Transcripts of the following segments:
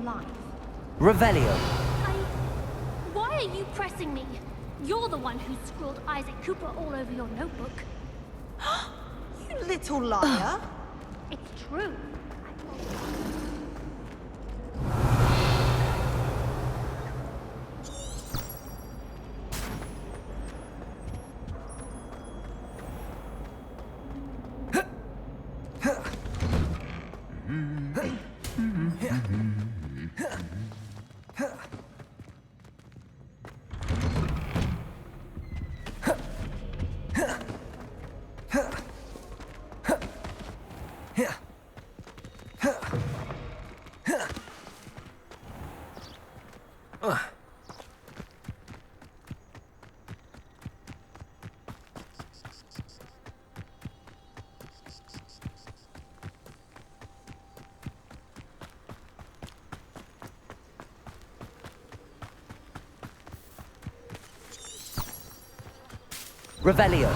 alive. Revelio. Why are you pressing me? You're the one who scrawled Isaac Cooper all over your notebook. You little liar. It's true. Revelio.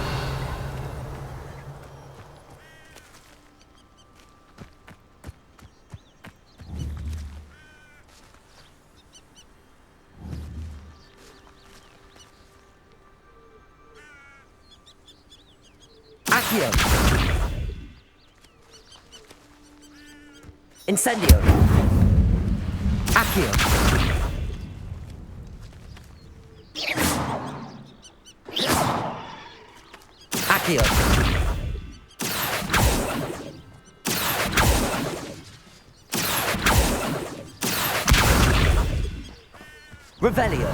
Accio. Incendio. Accio. Accio. Revelio.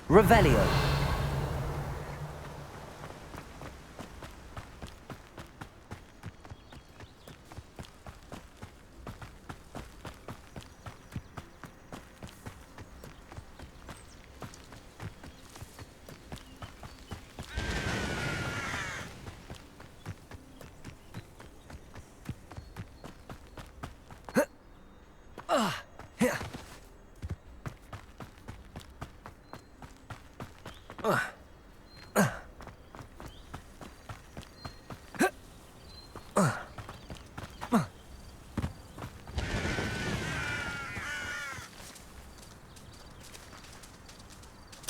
Revelio.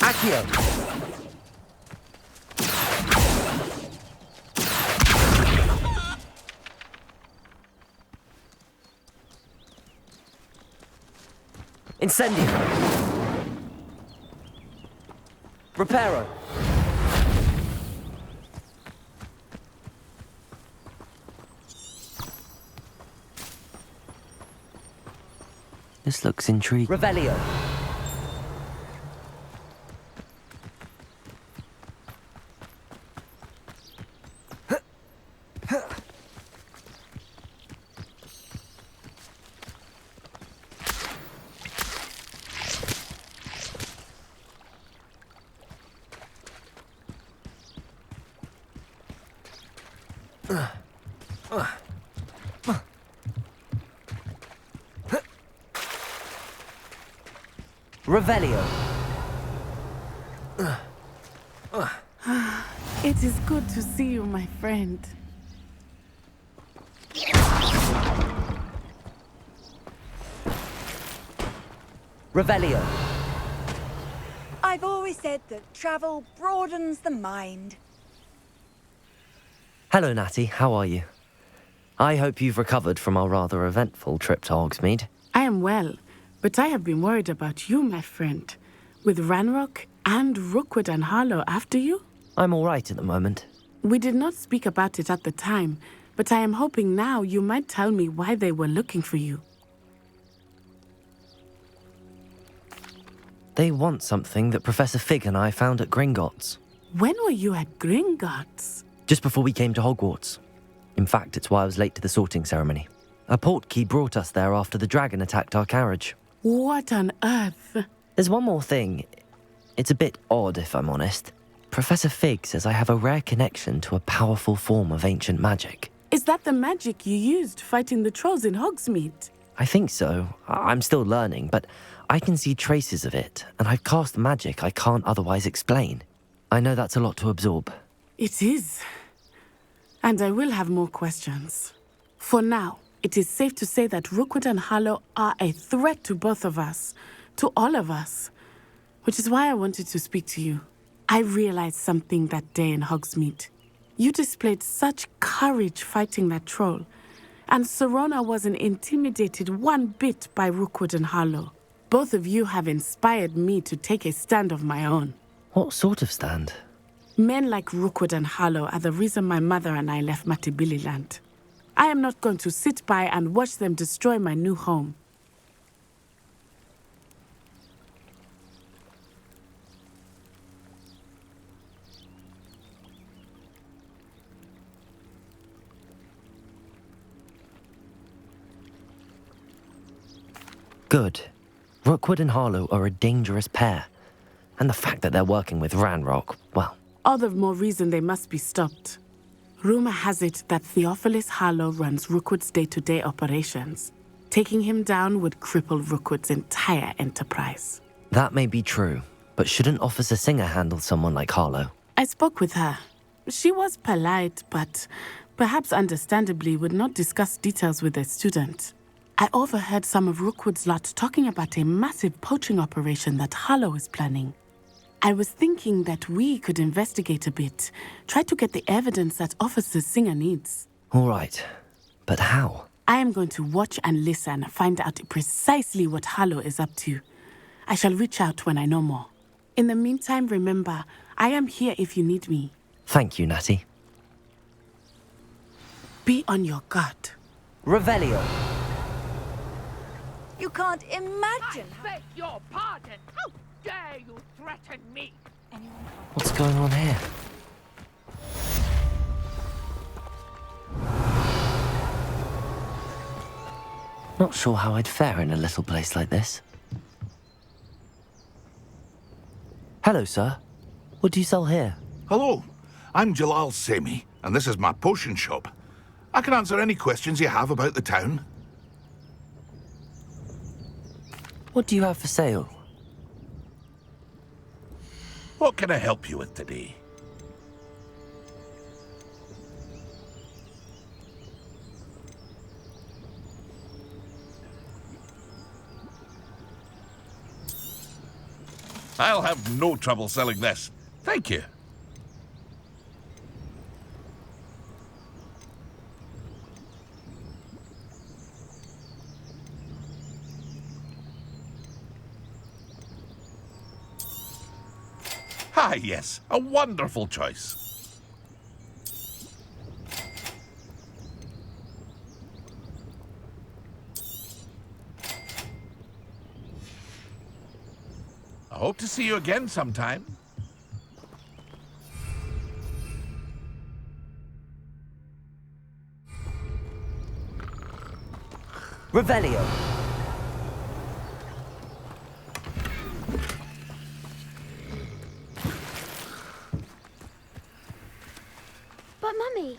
Accio. Incendio. Reparo. This looks intriguing. Revelio. Revelio. It is good to see you, my friend. Revelio. I've always said that travel broadens the mind. Hello, Natty. How are you? I hope you've recovered from our rather eventful trip to Hogsmeade. I am well, but I have been worried about you, my friend. With Ranrock and Rookwood and Harlow after you? I'm all right at the moment. We did not speak about it at the time, but I am hoping now you might tell me why they were looking for you. They want something that Professor Fig and I found at Gringotts. When were you at Gringotts? Just before we came to Hogwarts. In fact, it's why I was late to the sorting ceremony. A portkey brought us there after the dragon attacked our carriage. What on earth? There's one more thing. It's a bit odd, if I'm honest. Professor Fig says I have a rare connection to a powerful form of ancient magic. Is that the magic you used fighting the trolls in Hogsmeade? I think so. I'm still learning, but I can see traces of it, and I've cast magic I can't otherwise explain. I know that's a lot to absorb. It is. And I will have more questions. For now, it is safe to say that Rookwood and Harlow are a threat to both of us, to all of us, which is why I wanted to speak to you. I realized something that day in Hogsmeade. You displayed such courage fighting that troll, and Serona wasn't intimidated one bit by Rookwood and Harlow. Both of you have inspired me to take a stand of my own. What sort of stand? Men like Rookwood and Harlow are the reason my mother and I left Mattibilliland. I am not going to sit by and watch them destroy my new home. Good. Rookwood and Harlow are a dangerous pair. And the fact that they're working with Ranrock, well... All the more reason they must be stopped. Rumor has it that Theophilus Harlow runs Rookwood's day-to-day operations. Taking him down would cripple Rookwood's entire enterprise. That may be true, but shouldn't Officer Singer handle someone like Harlow? I spoke with her. She was polite, but perhaps understandably would not discuss details with a student. I overheard some of Rookwood's lot talking about a massive poaching operation that Harlow is planning. I was thinking that we could investigate a bit, try to get the evidence that Officer Singer needs. All right, but how? I am going to watch and listen, find out precisely what Harlow is up to. I shall reach out when I know more. In the meantime, remember, I am here if you need me. Thank you, Natty. Be on your guard. Revelio. You can't imagine I beg your pardon. How dare you threaten me? What's going on here? Not sure how I'd fare in a little place like this. Hello, sir. What do you sell here? Hello, I'm Jalal Semi, and this is my potion shop. I can answer any questions you have about the town. What do you have for sale? What can I help you with today? I'll have no trouble selling this. Thank you. Ah, yes, a wonderful choice. I hope to see you again sometime. Revelio. But Mummy,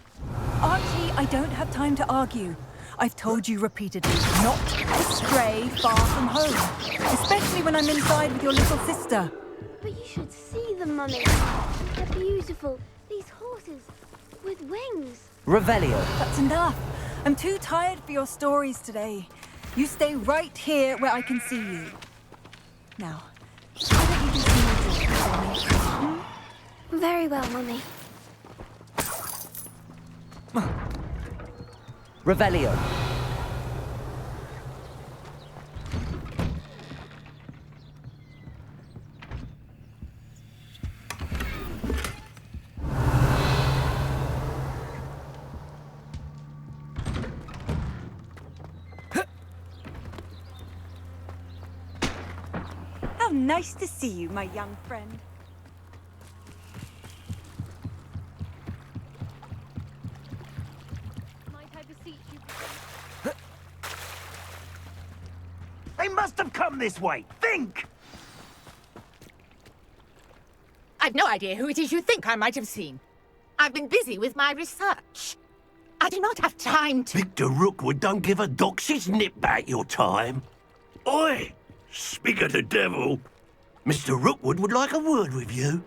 Archie, I don't have time to argue. I've told you repeatedly not to stray far from home, especially when I'm inside with your little sister. but you should see them, Mummy. They're beautiful. These horses with wings. Revelio. That's enough. I'm too tired for your stories today. You stay right here where I can see you. Now, why don't you do some more drawing for me? Very well, Mummy. Revelio. How nice to see you, my young friend. Might I beseech you? They must have come this way. Think! I've no idea who it is you think I might have seen. I've been busy with my research. I do not have time to... Victor Rookwood don't give a doxy's nip back your time. Oi! Speak of the devil. Mr. Rookwood would like a word with you.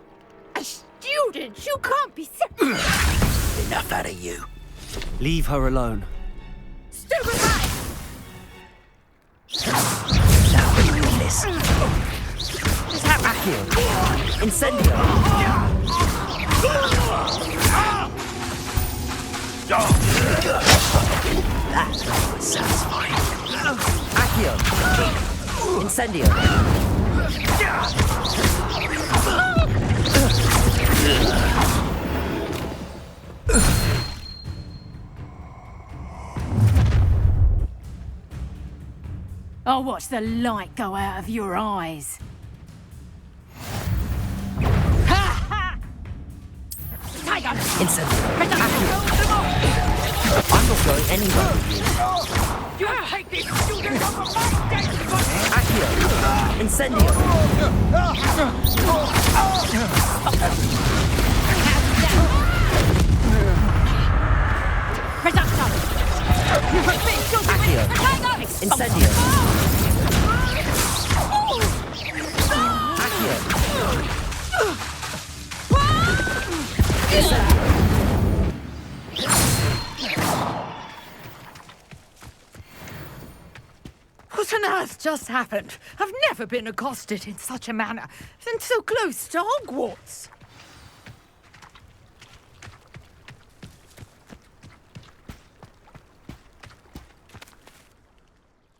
A student? You can't be... Enough out of you. Leave her alone. Stupid lie! Now you listen. Accio! Incendio! That's satisfying. Accio! Incendio! I'll watch the light go out of your eyes. Incendio! I'm not going anywhere with you. You take this student off of my desk! Accio! Incendio! Accio! Incendio! Accio! What on earth just happened? I've never been accosted in such a manner, and so close to Hogwarts.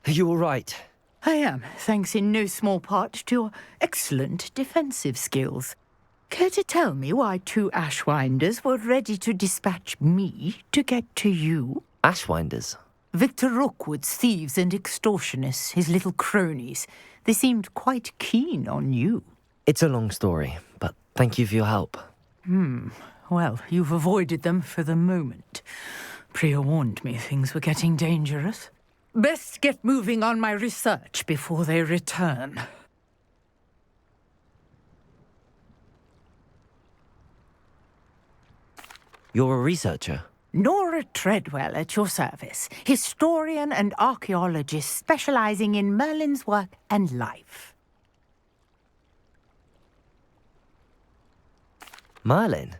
Are you all right? I am, thanks in no small part to your excellent defensive skills. Care to tell me why two Ashwinders were ready to dispatch me to get to you? Ashwinders? Victor Rookwood's thieves and extortionists, his little cronies. They seemed quite keen on you. It's a long story, but thank you for your help. Well, you've avoided them for the moment. Priya warned me things were getting dangerous. Best get moving on my research before they return. You're a researcher? Nora Treadwell at your service, historian and archaeologist specializing in Merlin's work and life. Merlin?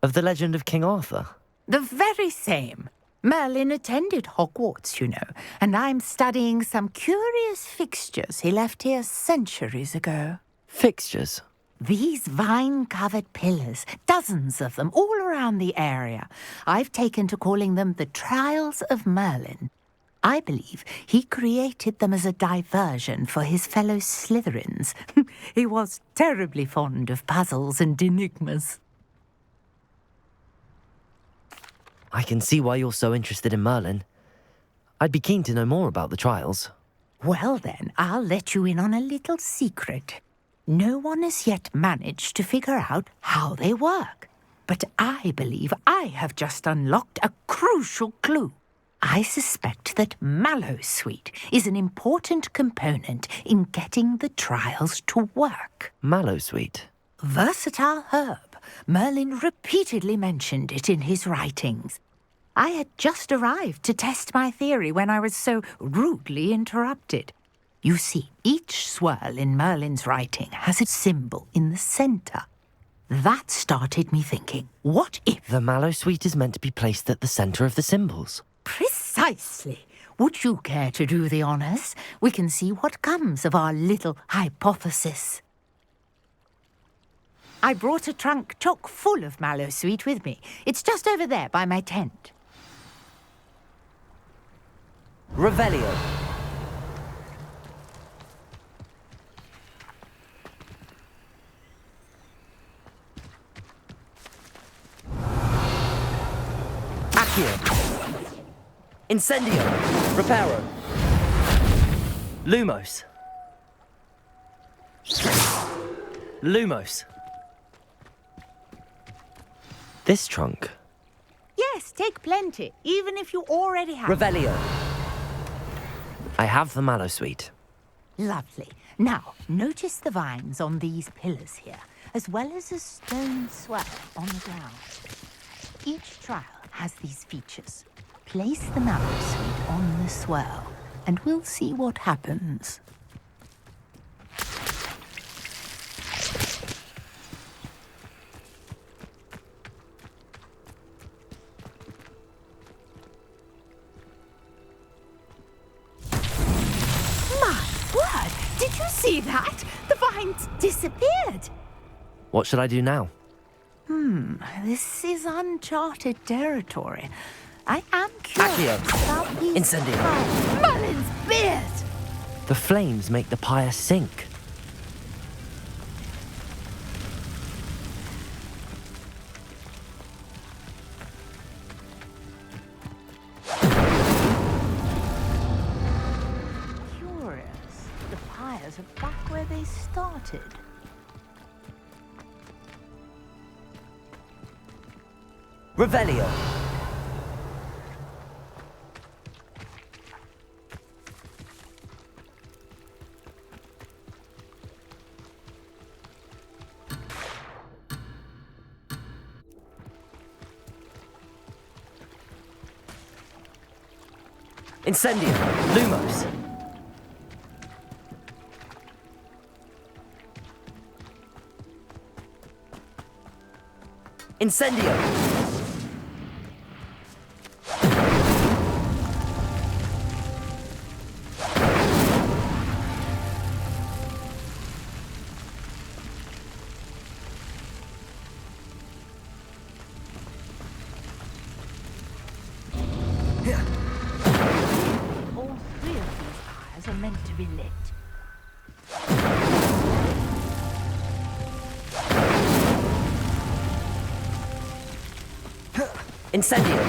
Of the legend of King Arthur? The very same. Merlin attended Hogwarts, you know, and I'm studying some curious fixtures he left here centuries ago. Fixtures? These vine-covered pillars, dozens of them, all around the area. I've taken to calling them the Trials of Merlin. I believe he created them as a diversion for his fellow Slytherins. He was terribly fond of puzzles and enigmas. I can see why you're so interested in Merlin. I'd be keen to know more about the trials. Well then, I'll let you in on a little secret. No one has yet managed to figure out how they work. But I believe I have just unlocked a crucial clue. I suspect that Mallowsweet is an important component in getting the trials to work. Mallowsweet? Versatile herb. Merlin repeatedly mentioned it in his writings. I had just arrived to test my theory when I was so rudely interrupted. You see, each swirl in Merlin's writing has a symbol in the center. That started me thinking, what if... The Mallowsweet is meant to be placed at the center of the symbols. Precisely. Would you care to do the honors? We can see what comes of our little hypothesis. I brought a trunk chock full of Mallowsweet with me. It's just over there by my tent. Revelio. Accio. Incendio. Reparo. Lumos. Lumos. This trunk. Yes, take plenty, even if you already have. Revelio. I have the Mallow Suite. Lovely. Now, notice the vines on these pillars here, as well as a stone swell on the ground. Each trial has these features. Place the Mallow Suite on the swell, and we'll see what happens. Did you see that? The vines disappeared. What should I do now? This is uncharted territory. I am curious Accio. about these Incendio. vines. Mullins' beard! The flames make the pyre sink. Curious. The pyres are back where they started. Revelio. Incendio. Lumos. Incendio. All three of these pyres are meant to be lit. Incendio.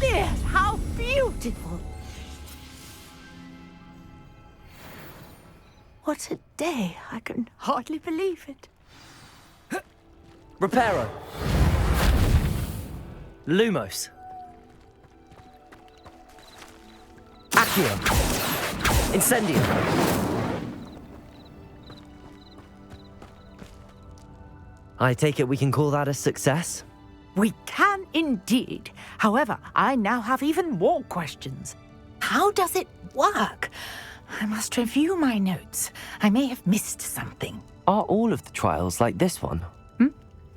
There, how beautiful! What a day! I can hardly believe it. Reparo. Lumos. Accio. Incendio. I take it we can call that a success? We can indeed. However, I now have even more questions. How does it work? I must review my notes. I may have missed something. Are all of the trials like this one?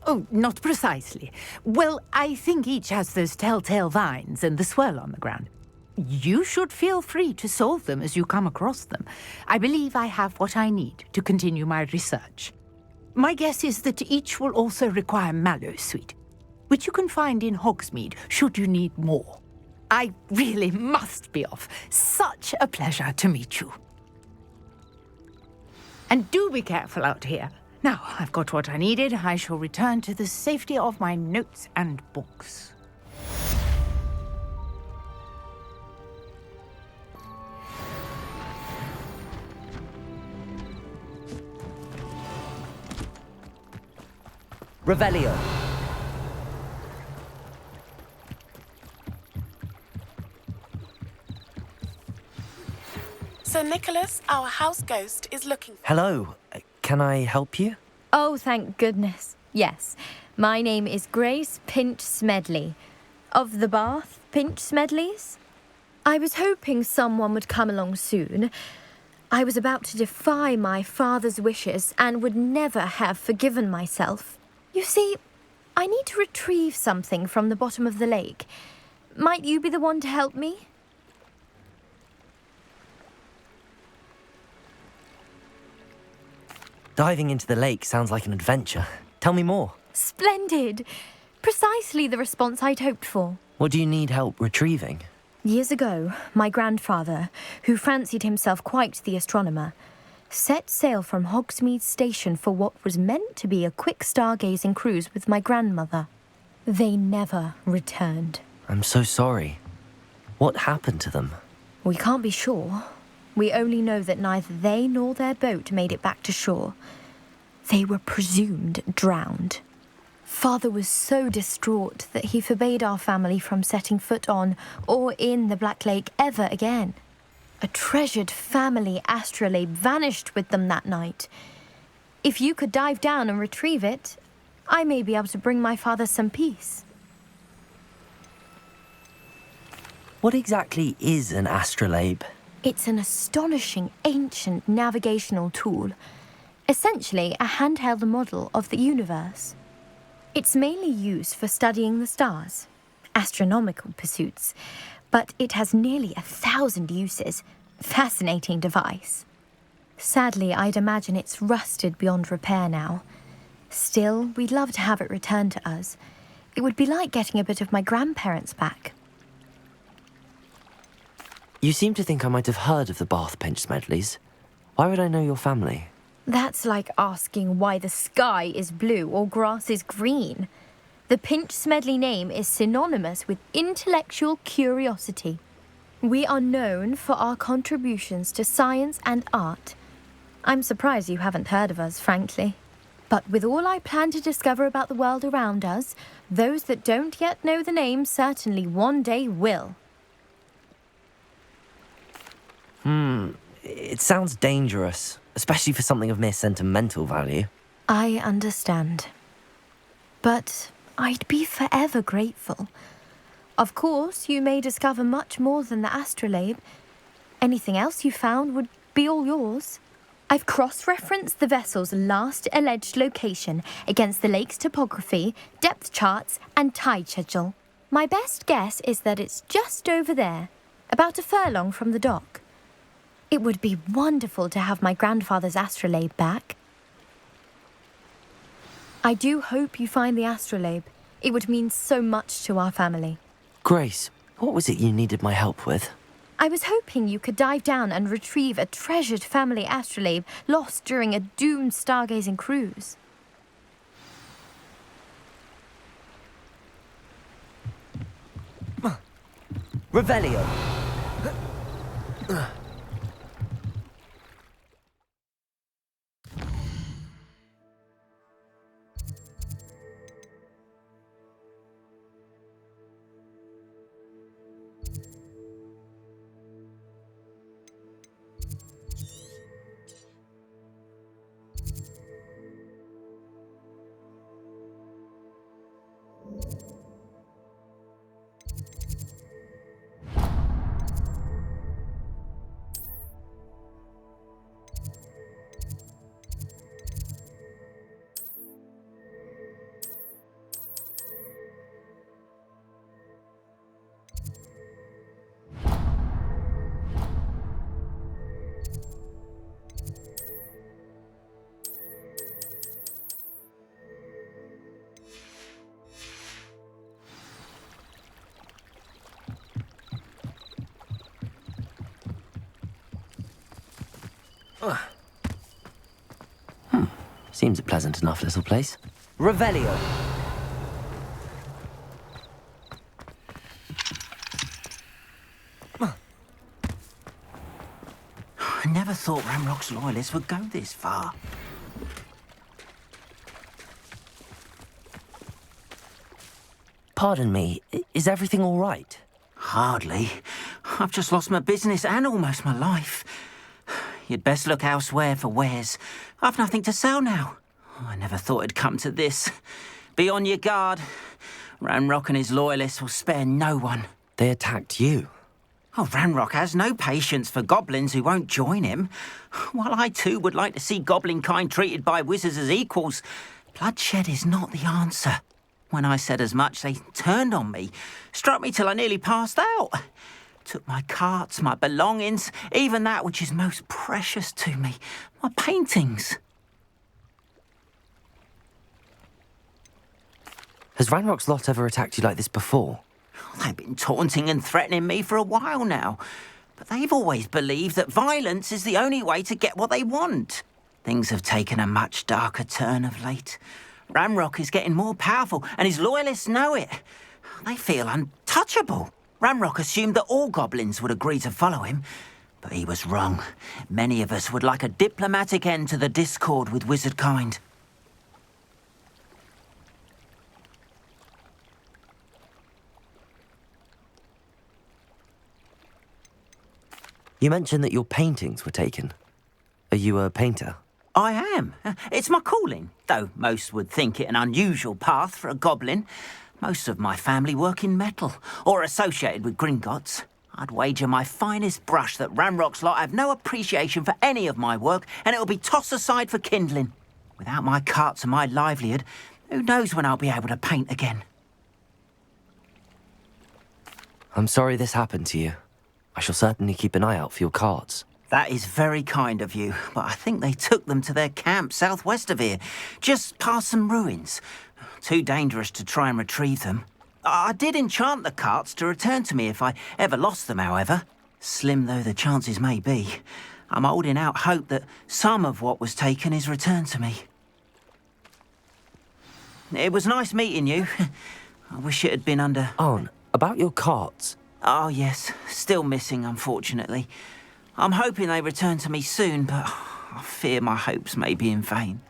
Oh, not precisely. Well, I think each has those telltale vines and the swirl on the ground. You should feel free to solve them as you come across them. I believe I have what I need to continue my research. My guess is that each will also require Mallow Suite, which you can find in Hogsmeade should you need more. I really must be off. Such a pleasure to meet you. And do be careful out here. Now, I've got what I needed. I shall return to the safety of my notes and books. Revelio. Sir Nicholas, our house ghost, is looking for Hello. Can I help you? Oh, thank goodness. Yes. My name is Grace Pinch Smedley. Of the Bath Pinch Smedleys? I was hoping someone would come along soon. I was about to defy my father's wishes and would never have forgiven myself. You see, I need to retrieve something from the bottom of the lake. Might you be the one to help me? Diving into the lake sounds like an adventure. Tell me more. Splendid! Precisely the response I'd hoped for. What do you need help retrieving? Years ago, my grandfather, who fancied himself quite the astronomer, set sail from Hogsmeade Station for what was meant to be a quick stargazing cruise with my grandmother. They never returned. I'm so sorry. What happened to them? We can't be sure. We only know that neither they nor their boat made it back to shore. They were presumed drowned. Father was so distraught that he forbade our family from setting foot on or in the Black Lake ever again. A treasured family astrolabe vanished with them that night. If you could dive down and retrieve it, I may be able to bring my father some peace. What exactly is an astrolabe? It's an astonishing ancient navigational tool, essentially a handheld model of the universe. It's mainly used for studying the stars, astronomical pursuits, but it has nearly 1,000 uses. Fascinating device. Sadly, I'd imagine it's rusted beyond repair now. Still, we'd love to have it returned to us. It would be like getting a bit of my grandparents back. You seem to think I might have heard of the Bath Pinch Smedleys. Why would I know your family? That's like asking why the sky is blue or grass is green. The Pinch Smedley name is synonymous with intellectual curiosity. We are known for our contributions to science and art. I'm surprised you haven't heard of us, frankly. But with all I plan to discover about the world around us, those that don't yet know the name certainly one day will. It sounds dangerous, especially for something of mere sentimental value. I understand. But I'd be forever grateful. Of course, you may discover much more than the astrolabe. Anything else you found would be all yours. I've cross-referenced the vessel's last alleged location against the lake's topography, depth charts, and tide schedule. My best guess is that it's just over there, about a furlong from the dock. It would be wonderful to have my grandfather's astrolabe back. I do hope you find the astrolabe. It would mean so much to our family. Grace, what was it you needed my help with? I was hoping you could dive down and retrieve a treasured family astrolabe lost during a doomed stargazing cruise. Revelio. Seems a pleasant enough little place. Revelio. I never thought Ramrock's loyalists would go this far. Pardon me, is everything all right? Hardly. I've just lost my business and almost my life. You'd best look elsewhere for wares. I've nothing to sell now. I never thought it'd come to this. Be on your guard. Ranrock and his loyalists will spare no one. They attacked you. Oh, Ranrock has no patience for goblins who won't join him. While I too would like to see goblin kind treated by wizards as equals, bloodshed is not the answer. When I said as much, they turned on me, struck me till I nearly passed out. Took my carts, my belongings, even that which is most precious to me, my paintings. Has Ranrock's lot ever attacked you like this before? They've been taunting and threatening me for a while now. But they've always believed that violence is the only way to get what they want. Things have taken a much darker turn of late. Ranrock is getting more powerful, and his loyalists know it. They feel untouchable. Ranrock assumed that all goblins would agree to follow him, but he was wrong. Many of us would like a diplomatic end to the discord with wizardkind. You mentioned that your paintings were taken. Are you a painter? I am. It's my calling, though most would think it an unusual path for a goblin. Most of my family work in metal, or associated with Gringotts. I'd wager my finest brush that Ranrock's lot have no appreciation for any of my work, and it'll be tossed aside for kindling. Without my carts and my livelihood, who knows when I'll be able to paint again? I'm sorry this happened to you. I shall certainly keep an eye out for your carts. That is very kind of you, but I think they took them to their camp southwest of here, just past some ruins. Too dangerous to try and retrieve them. I did enchant the carts to return to me if I ever lost them, however. Slim though the chances may be, I'm holding out hope that some of what was taken is returned to me. It was nice meeting you. I wish it had been under... Arn, about your carts. Oh, yes. Still missing, unfortunately. I'm hoping they return to me soon, but I fear my hopes may be in vain.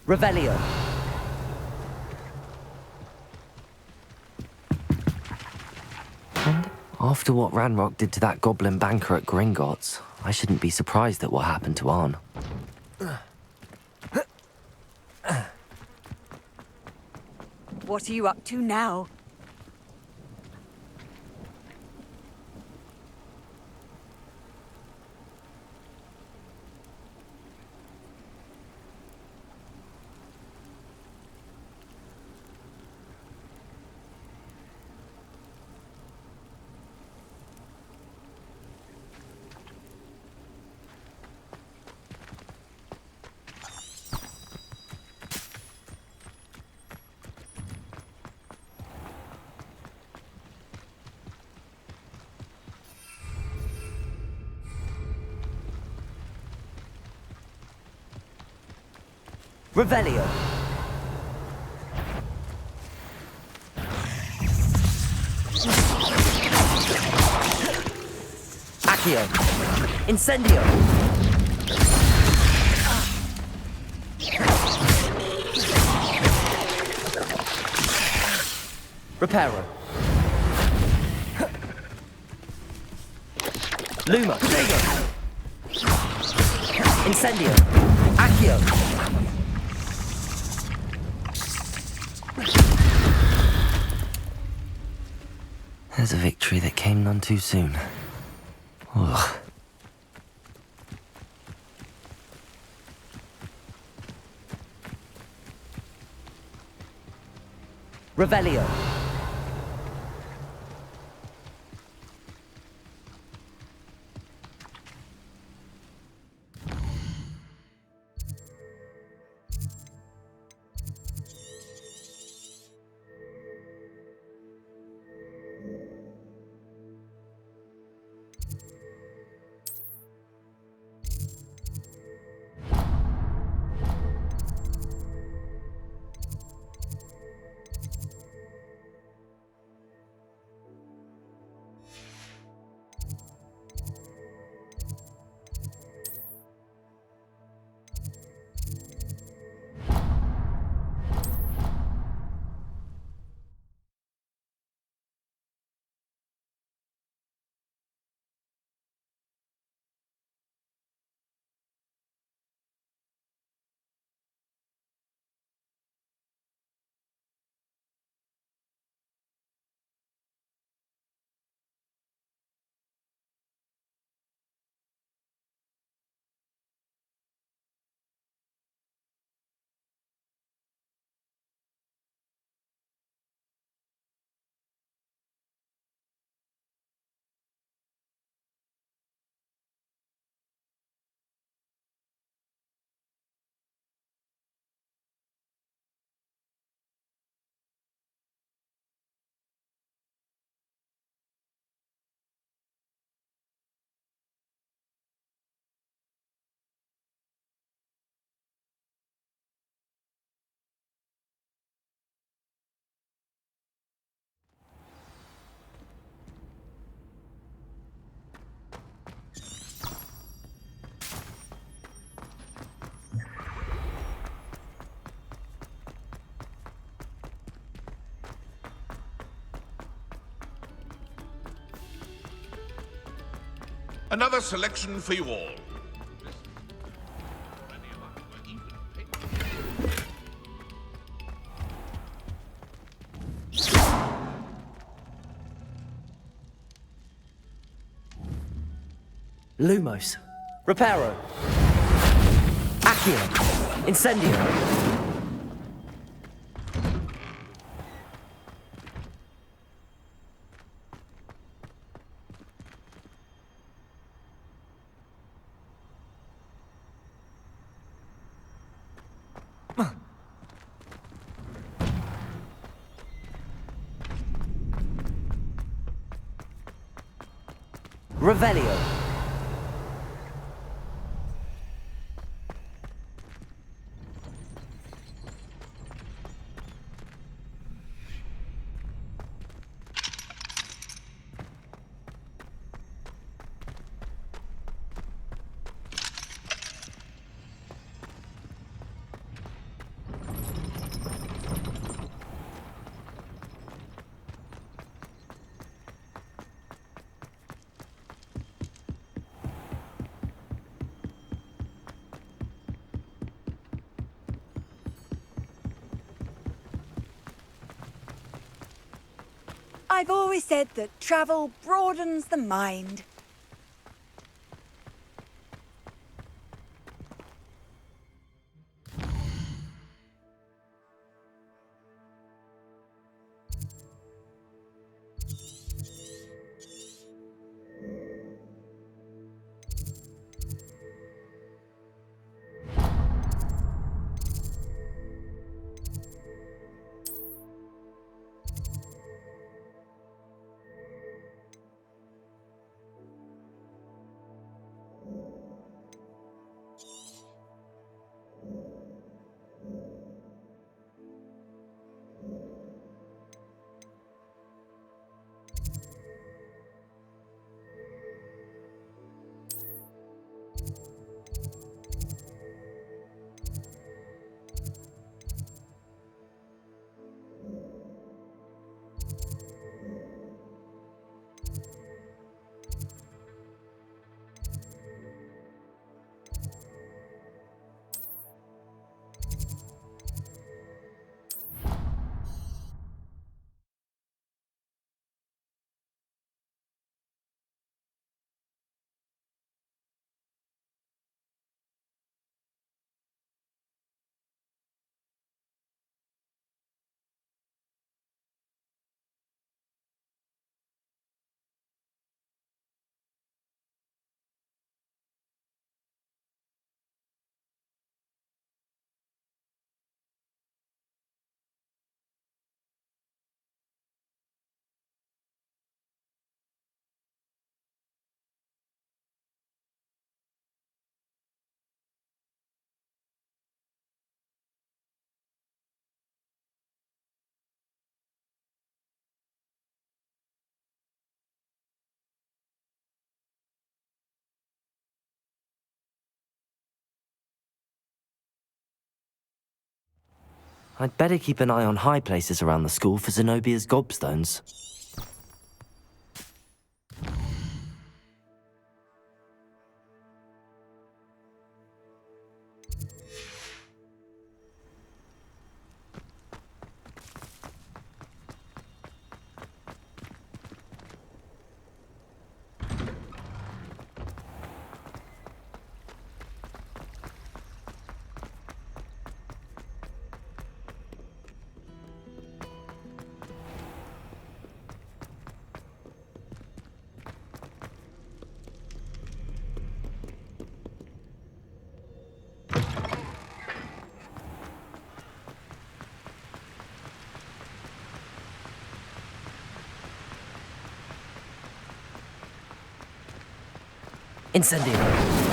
Revelio. And after what Ranrock did to that goblin banker at Gringotts, I shouldn't be surprised at what happened to Arn. What are you up to now? Revelio. Accio. Incendio. Reparo. Luma. Incendio. Accio. There's a victory that came none too soon. Ugh. Revelio. Another selection for you all. Lumos. Reparo. Accio. Incendio. Revelio. I've always said that travel broadens the mind. I'd better keep an eye on high places around the school for Zenobia's gobstones. Incendio.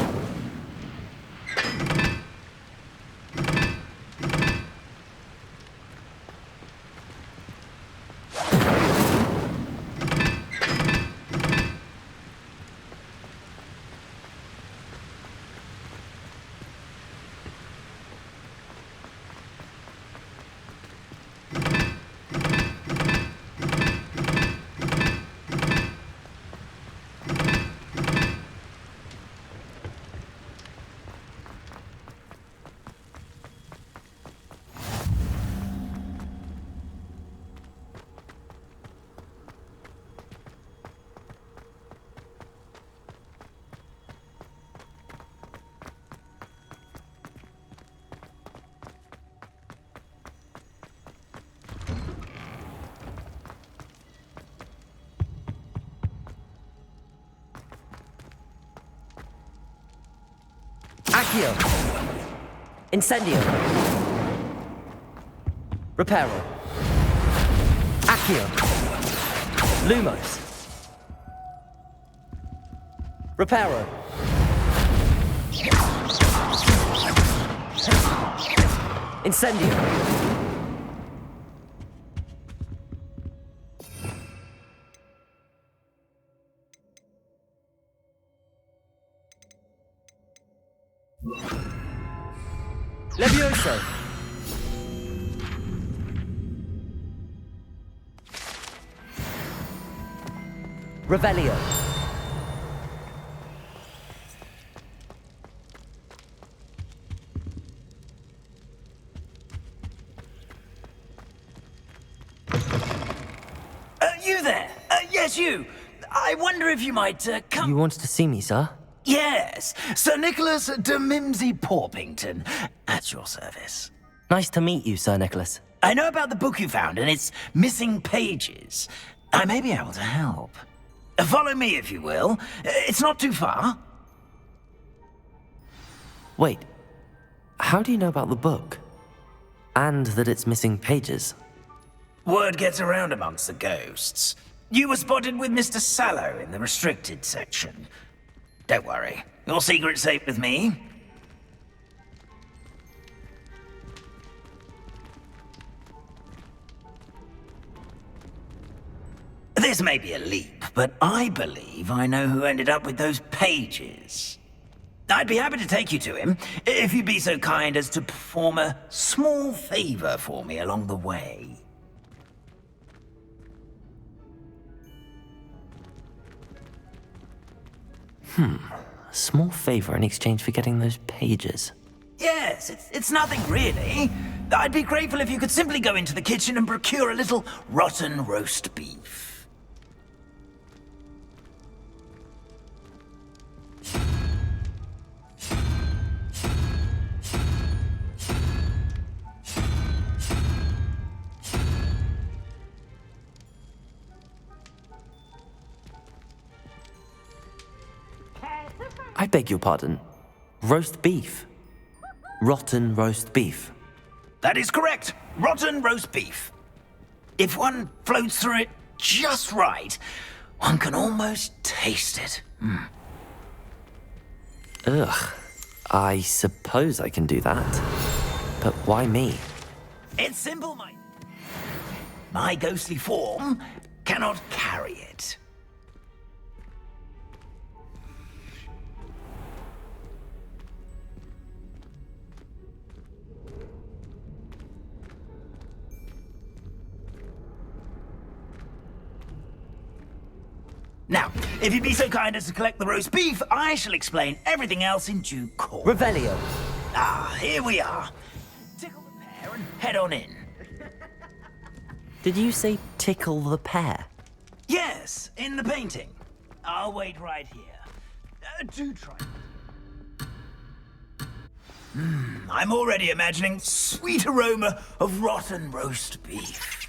Accio. Incendio. Reparo. Accio. Lumos. Reparo. Incendio. Levioso. Revelio. You there? Yes, you. I wonder if you might come. You wanted to see me, sir? Yes, Sir Nicholas de Mimsy Porpington, at your service. Nice to meet you, Sir Nicholas. I know about the book you found and its missing pages. I may be able to help. Follow me, if you will. It's not too far. Wait, how do you know about the book? And that it's missing pages? Word gets around amongst the ghosts. You were spotted with Mr. Sallow in the restricted section. Don't worry, your secret's safe with me. This may be a leap, but I believe I know who ended up with those pages. I'd be happy to take you to him, if you'd be so kind as to perform a small favor for me along the way. A small favor in exchange for getting those pages. Yes, it's nothing really. I'd be grateful if you could simply go into the kitchen and procure a little rotten roast beef. I beg your pardon. Roast beef. Rotten roast beef. That is correct. Rotten roast beef. If one floats through it just right, one can almost taste it. Ugh. I suppose I can do that. But why me? It's simple, my ghostly form cannot carry it. Now, if you'd be so kind as to collect the roast beef, I shall explain everything else in due course. Revelio. Ah, here we are. Tickle the pear and head on in. Did you say tickle the pear? Yes, in the painting. I'll wait right here. Do try. I'm already imagining sweet aroma of rotten roast beef.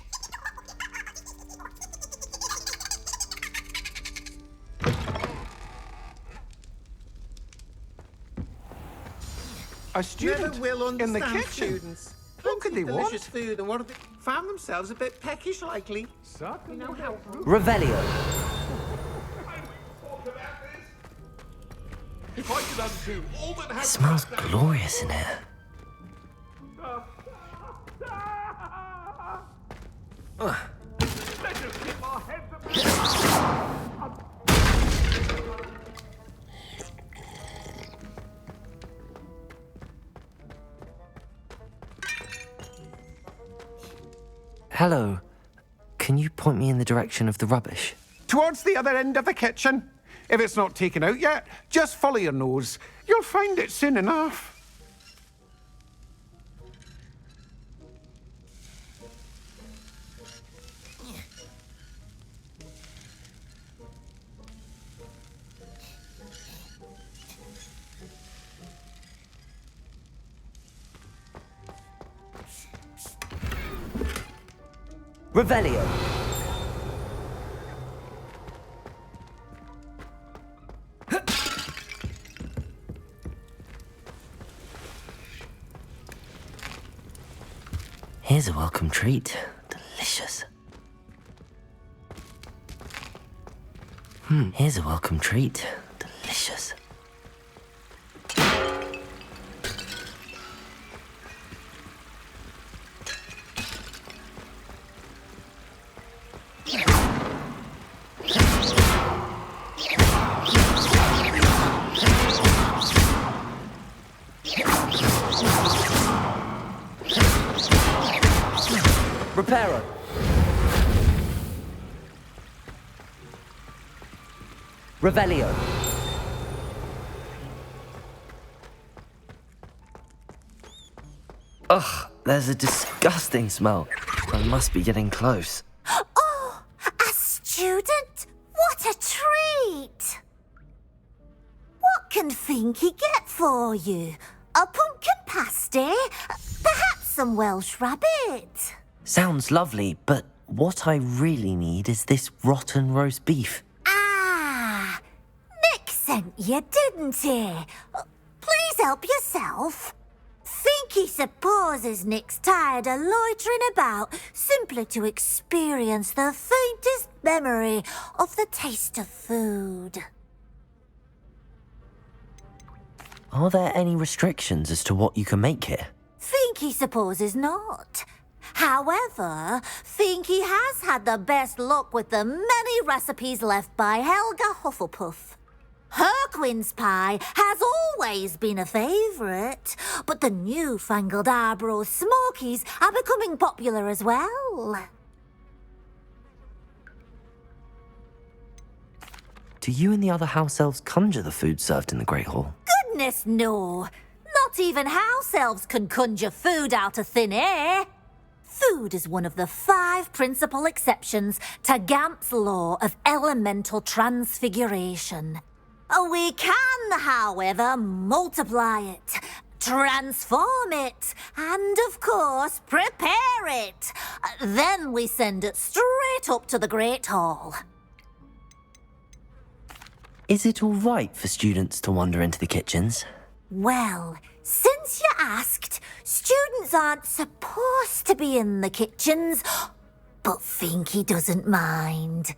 A student will in the understand kitchen. Students. What could they want? Delicious food and what they found themselves a bit peckish, likely. You know how. Revelio. If I could undo all that It smells glorious in here. Hello. Can you point me in the direction of the rubbish? Towards the other end of the kitchen. If it's not taken out yet, just follow your nose. You'll find it soon enough. Revelio. Here's a welcome treat. Delicious. Here's a welcome treat. Delicious. Reparo. Revelio. Ugh, there's a disgusting smell. I must be getting close. Oh, a student? What a treat! What can Finky get for you? A pumpkin pasty? Perhaps some Welsh rabbit? Sounds lovely, but what I really need is this rotten roast beef. Ah, Nick sent you, didn't he? Please help yourself. Finky supposes Nick's tired of loitering about simply to experience the faintest memory of the taste of food. Are there any restrictions as to what you can make here? Finky supposes not. However, Finky has had the best luck with the many recipes left by Helga Hufflepuff. Her quince pie has always been a favourite, but the newfangled Arborough Smokies are becoming popular as well. Do you and the other house elves conjure the food served in the Great Hall? Goodness, no. Not even house elves can conjure food out of thin air. Food is one of the 5 principal exceptions to Gamp's law of elemental transfiguration. We can, however, multiply it, transform it, and, of course, prepare it. Then we send it straight up to the Great Hall. Is it all right for students to wander into the kitchens? Well, since you asked, students aren't supposed to be in the kitchens, but Finky doesn't mind.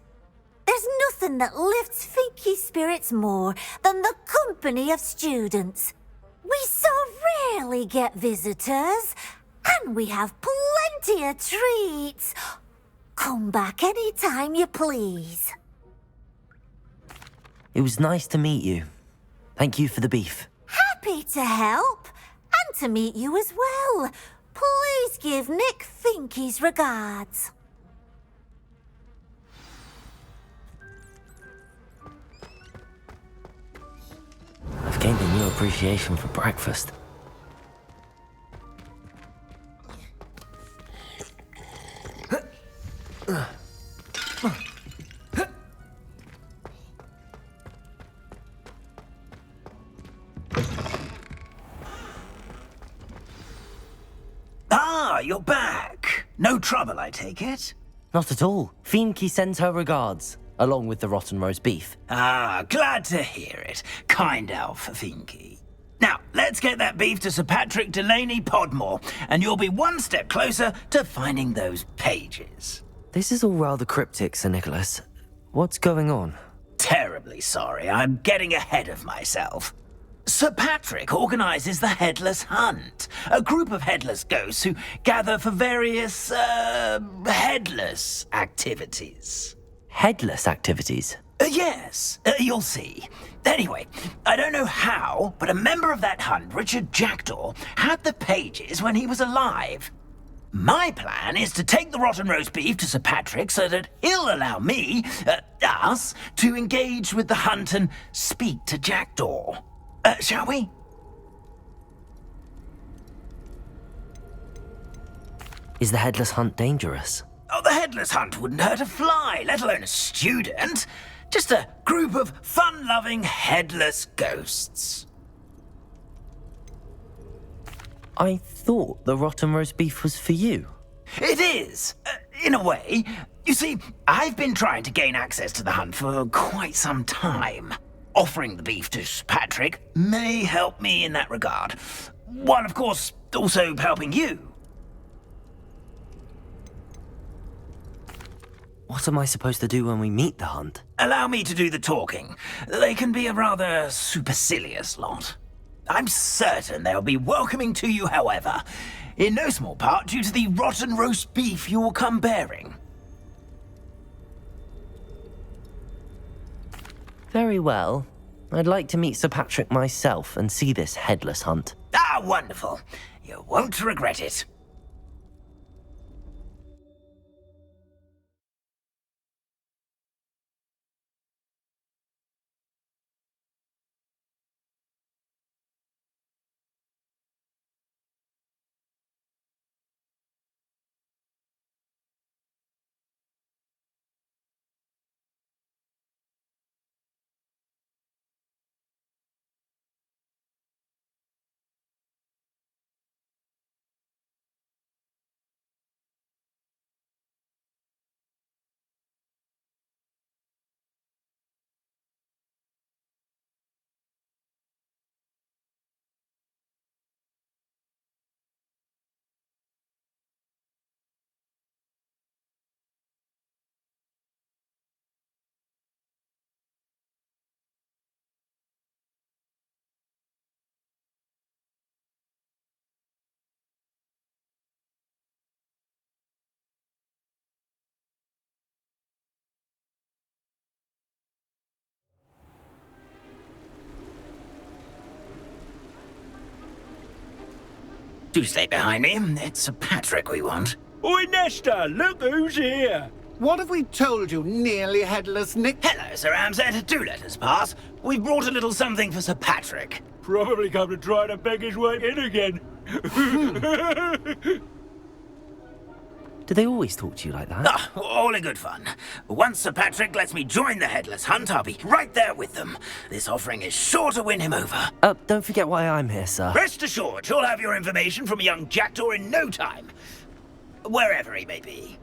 There's nothing that lifts Finky's spirits more than the company of students. We so rarely get visitors, and we have plenty of treats. Come back any time you please. It was nice to meet you. Thank you for the beef. Happy to help, and to meet you as well. Please give Nick Finky's regards. I've gained a new appreciation for breakfast. Ah, you're back. No trouble, I take it? Not at all. Finky sends her regards, along with the rotten roast beef. Ah, glad to hear it. Kind elf, Finky. Now, let's get that beef to Sir Patrick Delaney Podmore, and you'll be one step closer to finding those pages. This is all rather cryptic, Sir Nicholas. What's going on? Terribly sorry, I'm getting ahead of myself. Sir Patrick organises the Headless Hunt, a group of headless ghosts who gather for various, headless activities. Headless activities? Yes, you'll see. Anyway, I don't know how, but a member of that hunt, Richard Jackdaw, had the pages when he was alive. My plan is to take the rotten roast beef to Sir Patrick so that he'll allow me, us, to engage with the hunt and speak to Jackdaw. Shall we? Is the Headless Hunt dangerous? Oh, the Headless Hunt wouldn't hurt a fly, let alone a student. Just a group of fun-loving headless ghosts. I thought the rotten roast beef was for you. It is, in a way. You see, I've been trying to gain access to the hunt for quite some time. Offering the beef to Patrick may help me in that regard. While, of course, also helping you. What am I supposed to do when we meet the hunt? Allow me to do the talking. They can be a rather supercilious lot. I'm certain they'll be welcoming to you, however, in no small part due to the rotten roast beef you will come bearing. Very well. I'd like to meet Sir Patrick myself and see this headless hunt. Ah, wonderful. You won't regret it. Do stay behind me. It's Sir Patrick we want. Oi, Nesta, look who's here. What have we told you, nearly headless Nick? Hello, Sir Ramsed. Do let us pass. We've brought a little something for Sir Patrick. Probably come to try to beg his way in again. Do they always talk to you like that? Ah, all in good fun. Once Sir Patrick lets me join the Headless Hunt, I'll be right there with them. This offering is sure to win him over. Don't forget why I'm here, sir. Rest assured, you'll have your information from a young jackdaw in no time. Wherever he may be.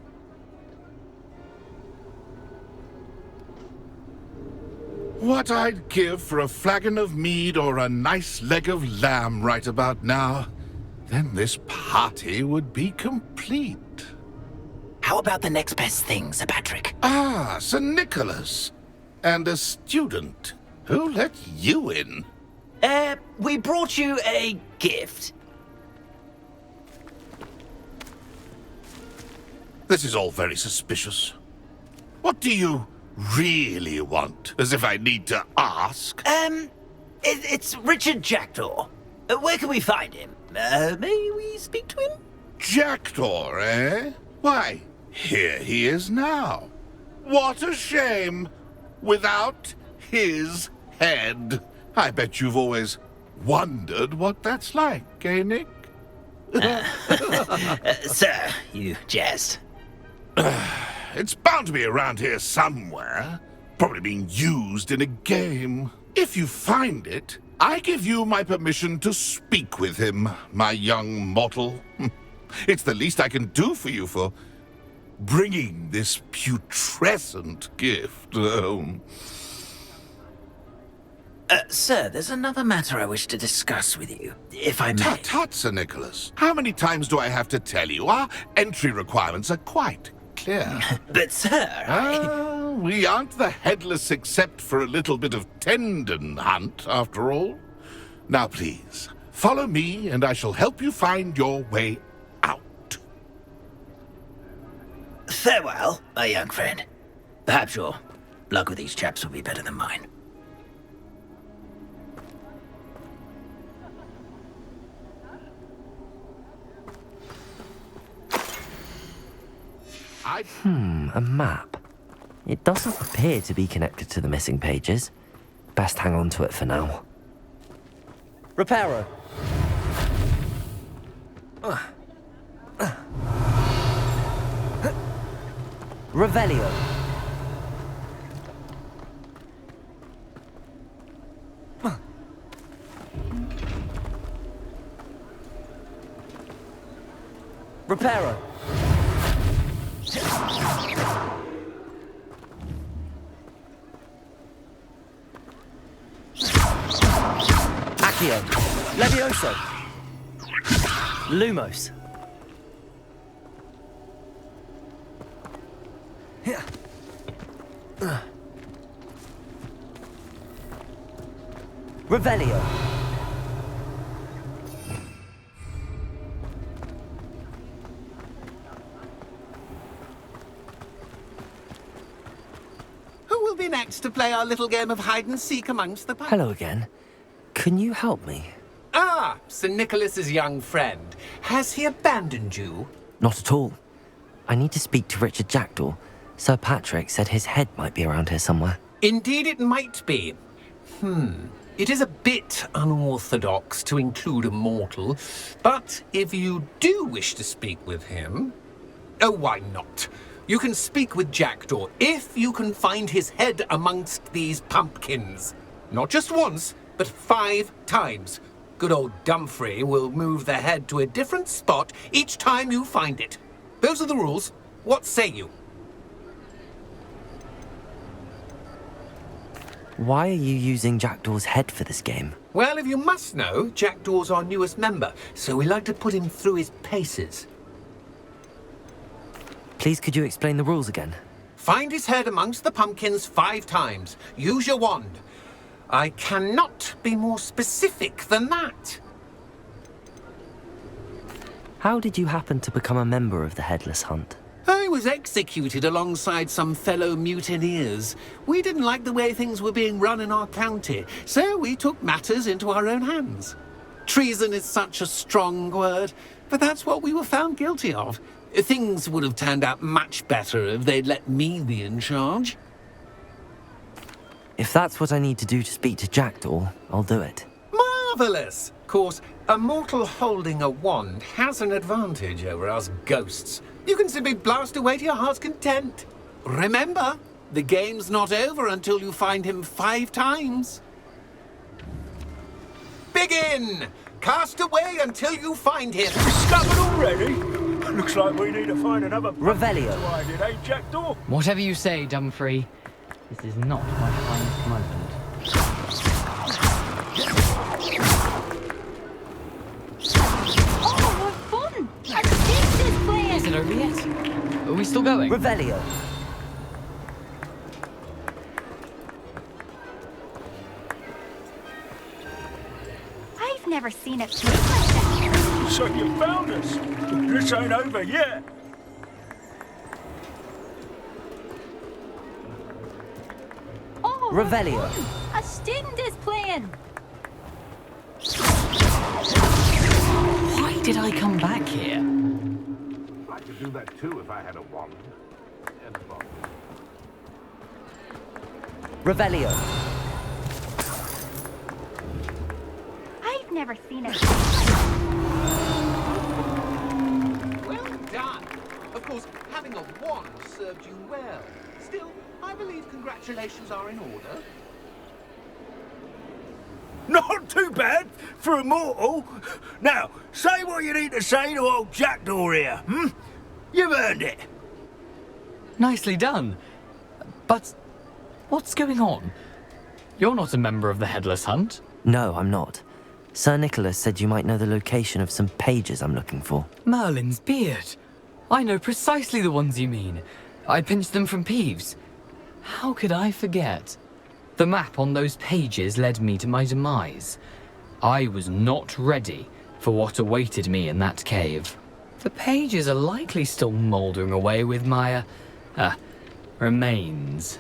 What I'd give for a flagon of mead or a nice leg of lamb right about now. Then this party would be complete. How about the next best thing, Sir Patrick? Ah, Sir Nicholas. And a student. Who let you in? We brought you a gift. This is all very suspicious. What do you really want? As if I need to ask. It's Richard Jackdaw. Where can we find him? May we speak to him? Jackdaw, eh? Why, here he is now. What a shame. Without his head. I bet you've always wondered what that's like, eh, Nick? Sir, you jest. It's bound to be around here somewhere. Probably being used in a game. If you find it, I give you my permission to speak with him, my young mortal. It's the least I can do for you for bringing this putrescent gift home. Sir, there's another matter I wish to discuss with you, if I may. Tut, tut, Sir Nicholas. How many times do I have to tell you? Our entry requirements are quite clear. But, sir, we aren't the headless except for a little bit of tendon hunt, after all. Now, please, follow me, and I shall help you find your way out. Farewell, my young friend. Perhaps your luck with these chaps will be better than mine. A map. It doesn't appear to be connected to the missing pages. Best hang on to it for now. Reparo. Revelio. Reparo. Accio. Levioso. Lumos. Revelio. Who will be next to play our little game of hide-and-seek amongst the... Hello again. Can you help me? Ah, Sir Nicholas's young friend. Has he abandoned you? Not at all. I need to speak to Richard Jackdaw. Sir Patrick said his head might be around here somewhere. Indeed it might be. It is a bit unorthodox to include a mortal, but if you do wish to speak with him... Oh, why not? You can speak with Jackdaw if you can find his head amongst these pumpkins. Not just once, but 5 times. Good old Dumfrey will move the head to a different spot each time you find it. Those are the rules. What say you? Why are you using Jackdaw's head for this game? Well, if you must know, Jackdaw's our newest member, so we like to put him through his paces. Please, could you explain the rules again? Find his head amongst the pumpkins 5 times. Use your wand. I cannot be more specific than that. How did you happen to become a member of the Headless Hunt? I was executed alongside some fellow mutineers. We didn't like the way things were being run in our county, so we took matters into our own hands. Treason is such a strong word, but that's what we were found guilty of. Things would have turned out much better if they'd let me be in charge. If that's what I need to do to speak to Jackdaw, I'll do it. Marvellous! Of course, a mortal holding a wand has an advantage over us ghosts. You can simply blast away to your heart's content. Remember, the game's not over until you find him 5 times. Begin! Cast away until you find him. Discovered already? Looks like we need to find another... Revelio. Eh, Jackdaw? Whatever you say, Dumfrey. This is not my finest moment. Oh, what fun! I think this plan! Is it over yet? Are we still going? Revelio. I've never seen a place like that. So you found us. This ain't over yet. Oh, Revelio. a student plan. Why did I come back here? I could do that too if I had a wand. Revelio. I've never seen a... Well done. Of course, having a wand served you well. Still, I believe congratulations are in order. Not too bad for a mortal. Now, say what you need to say to old Jackdaw here, You've earned it. Nicely done. But what's going on? You're not a member of the Headless Hunt. No, I'm not. Sir Nicholas said you might know the location of some pages I'm looking for. Merlin's beard. I know precisely the ones you mean. I pinched them from Peeves. How could I forget? The map on those pages led me to my demise. I was not ready for what awaited me in that cave. The pages are likely still mouldering away with my, remains.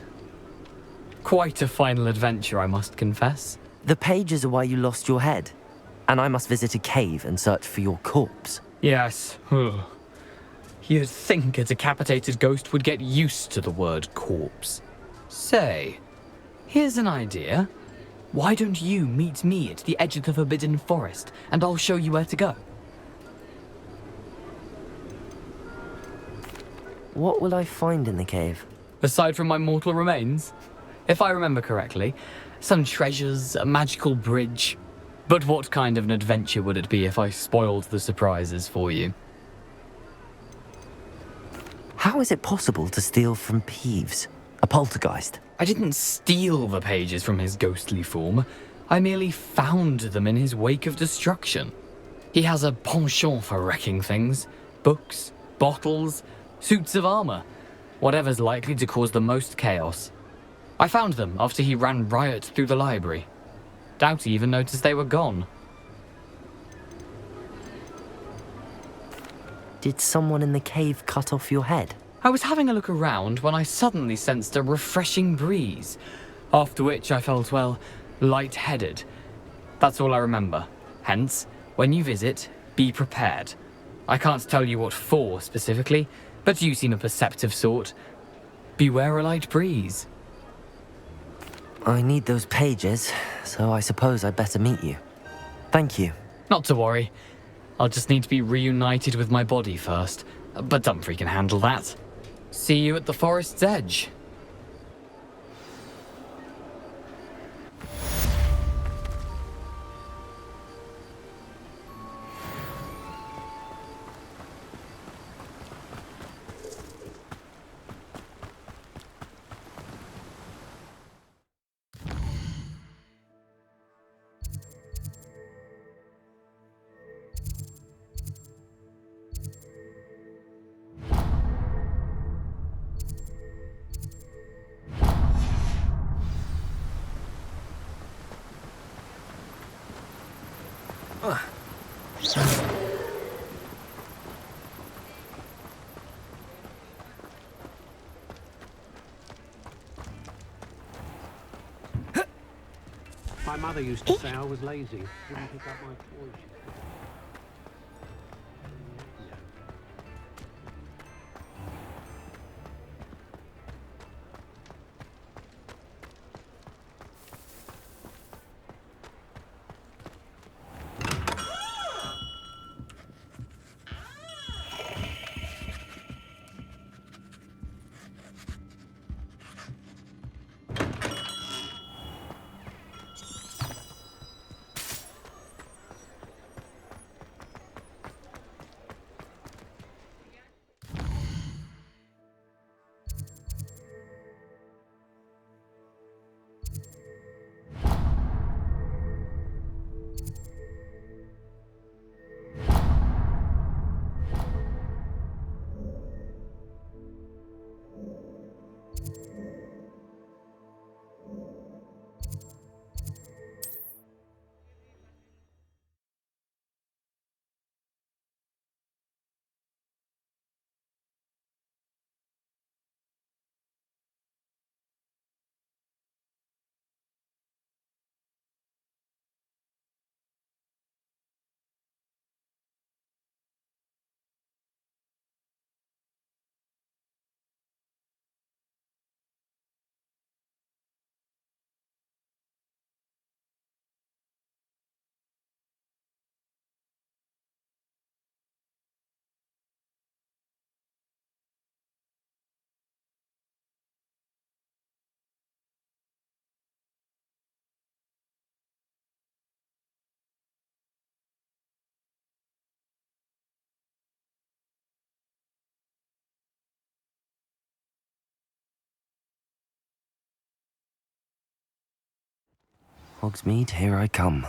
Quite a final adventure, I must confess. The pages are why you lost your head, and I must visit a cave and search for your corpse. Yes. You'd think a decapitated ghost would get used to the word corpse. Say, here's an idea. Why don't you meet me at the edge of the Forbidden Forest, and I'll show you where to go? What will I find in the cave? Aside from my mortal remains? If I remember correctly, some treasures, a magical bridge. But what kind of an adventure would it be if I spoiled the surprises for you? How is it possible to steal from Peeves, a poltergeist? I didn't steal the pages from his ghostly form. I merely found them in his wake of destruction. He has a penchant for wrecking things. Books, bottles, suits of armor. Whatever's likely to cause the most chaos. I found them after he ran riot through the library. Doubt he even noticed they were gone. Did someone in the cave cut off your head? I was having a look around when I suddenly sensed a refreshing breeze, after which I felt, well, lightheaded. That's all I remember. Hence, when you visit, be prepared. I can't tell you what for specifically, but you seem a perceptive sort. Beware a light breeze. I need those pages, so I suppose I'd better meet you. Thank you. Not to worry. I'll just need to be reunited with my body first, but Dumfries can handle that. See you at the forest's edge. My mother used to say I was lazy. Wouldn't pick up my toys. Hogsmeade, here I come.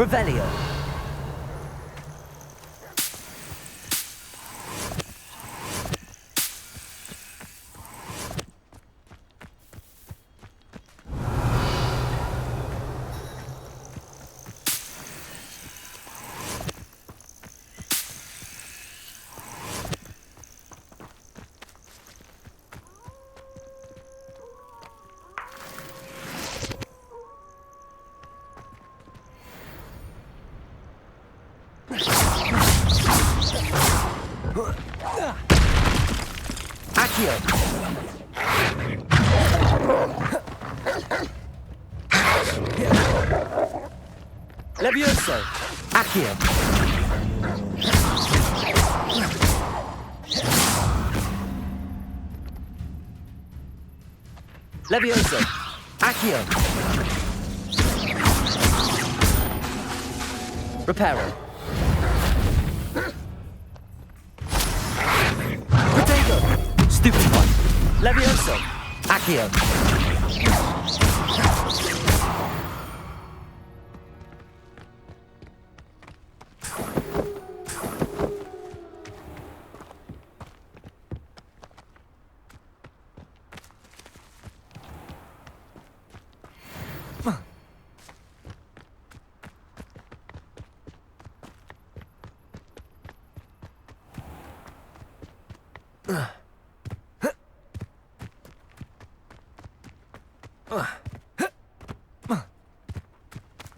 Revelio. Accio. Levioso. Accio. Levioso. Accio. Reparo. Potato. Stupefy. Levioso. Accio.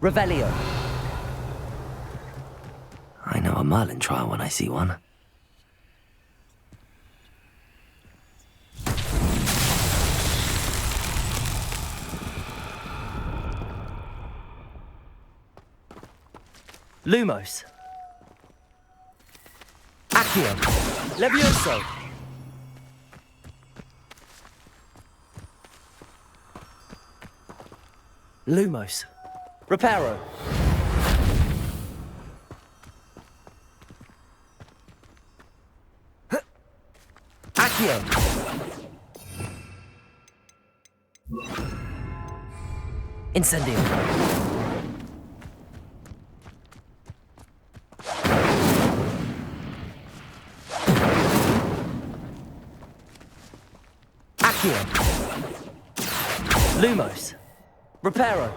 Revelio. I know a Merlin trial when I see one. Lumos. Accio. Levioso. Lumos. Reparo. Accio. Incendio. Accio. Lumos. Reparo.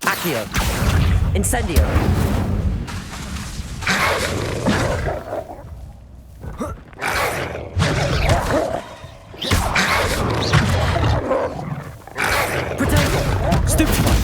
Accio. Incendio. Potato. Stupefy.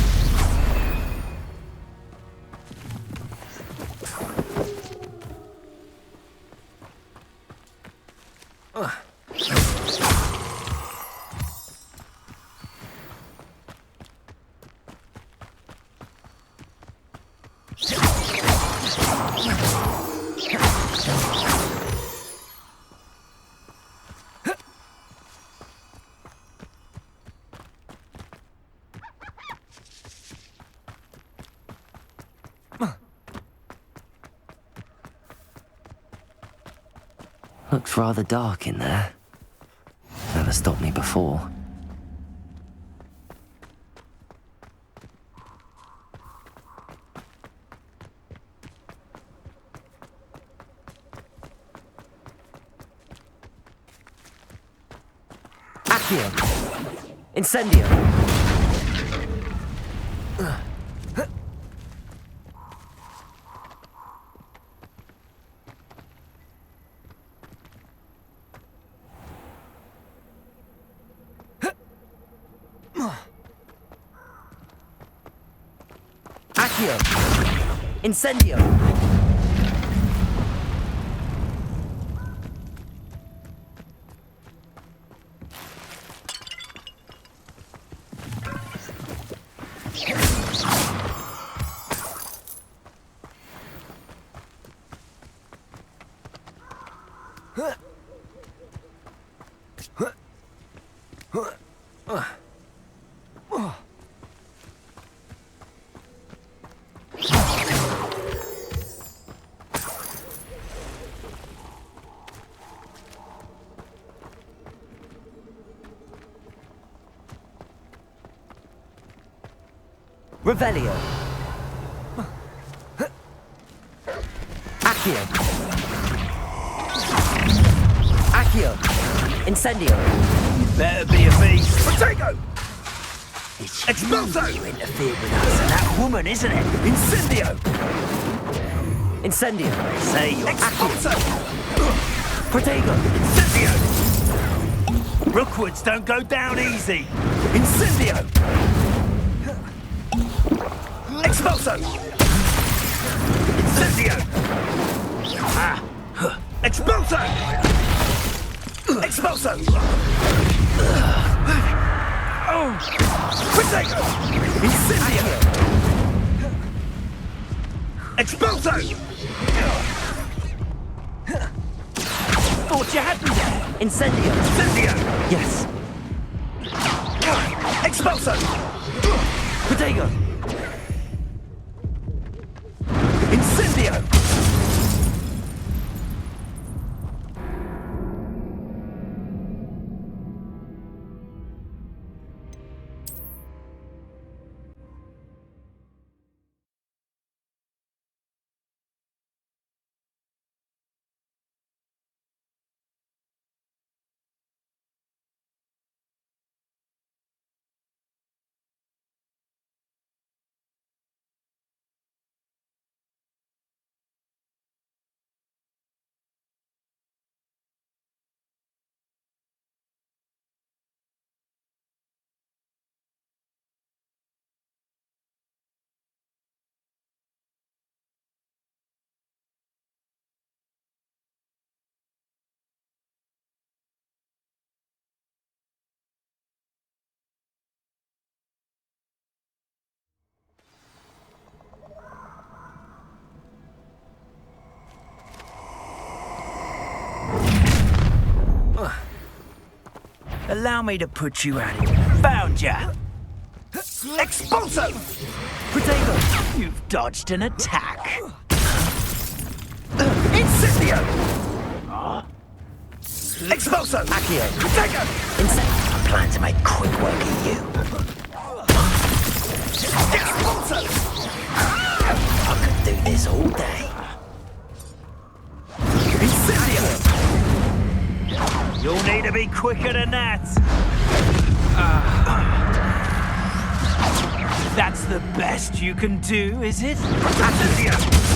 Looks rather dark in there. Never stopped me before. Accio. Incendio. Accio. Incendio. Revelio. Accio. Accio. Incendio. Better be a beast. Protego! It's Expulso! you interfered with us and that woman, isn't it? Incendio! Incendio. Say you're Expulso! Protego. Incendio! Rookwoods don't go down easy. Incendio! Expulso! Incendio! Expulso! Expulso! Protego! Incendio! Expulso! Thought you had me there. Incendio. Incendio! Yes. Expulso! Protego. Incendio! Allow me to put you out of here. Found ya! Expulso! Protego. You've dodged an attack. Incendio! Expulso! Accio. Protego! I plan to make quick work of you. Expulso! I could do this all day. Incendio! You'll need to be quicker than that. That's the best you can do, is it? Incendio!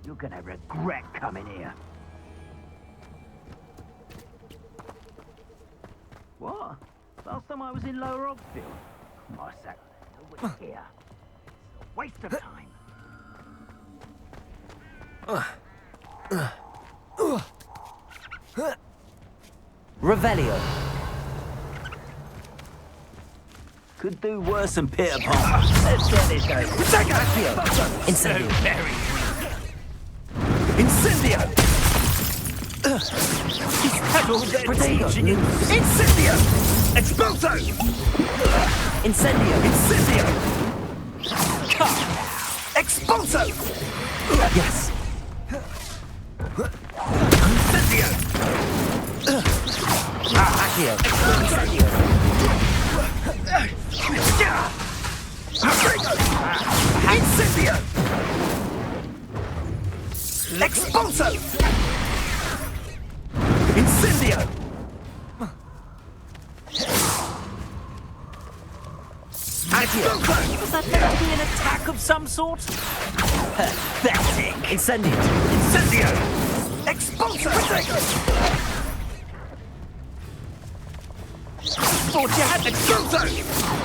You're gonna regret coming here. What? Last time I was in Lower Oxfield. My sack was here. It's a waste of time. Revelio. Could do worse than Peter Pan. Let's get this going. Accio. Incendio. Very Incendio! Is that all they're Protego. teaching you? Incendio! Expulso! Incendio. Incendio! Expulso! Yes. Incendio! Accio. Incendio. Incendio! Expulso! Incendio! Accio. Was that meant to be an attack of some sort? Pathetic. Incendio. Incendio! Expulso! Thought you had Expulso!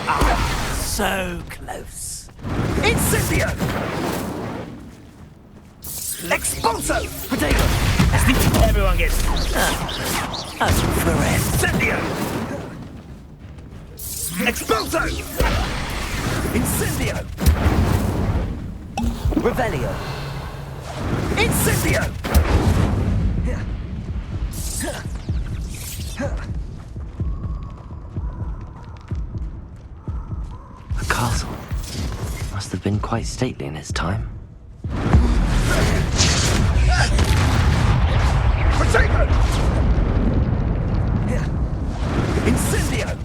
Ah, so close. Incendio! Expulso! Potato. I think everyone gets... Incendio! Expulso! Incendio! Revelio. Incendio! A castle. Must have been quite stately in its time. Potato! Incendio!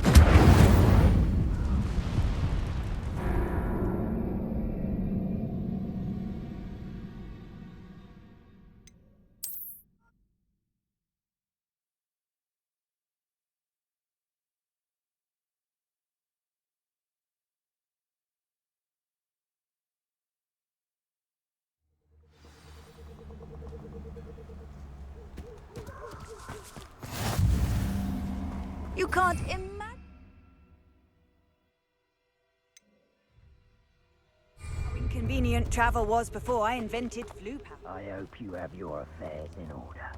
You can't imagine. How inconvenient travel was before I invented flu powder. I hope you have your affairs in order.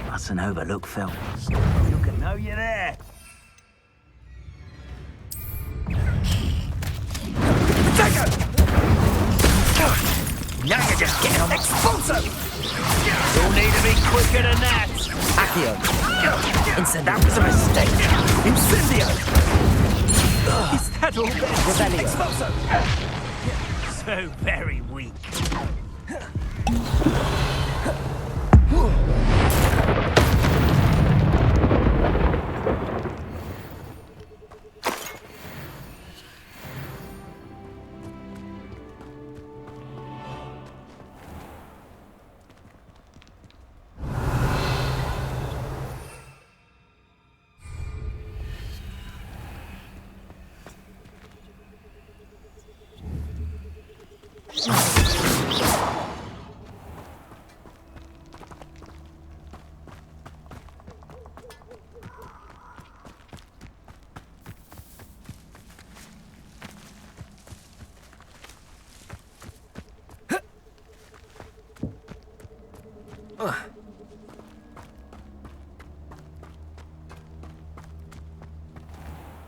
Mustn't overlook films. You can know you're there. Now you're just getting on Expulso! You'll need to be quicker than that! Accio. Incendio. That was a mistake! Incendio! Is that all there? Revelio. Expulso! So very weak.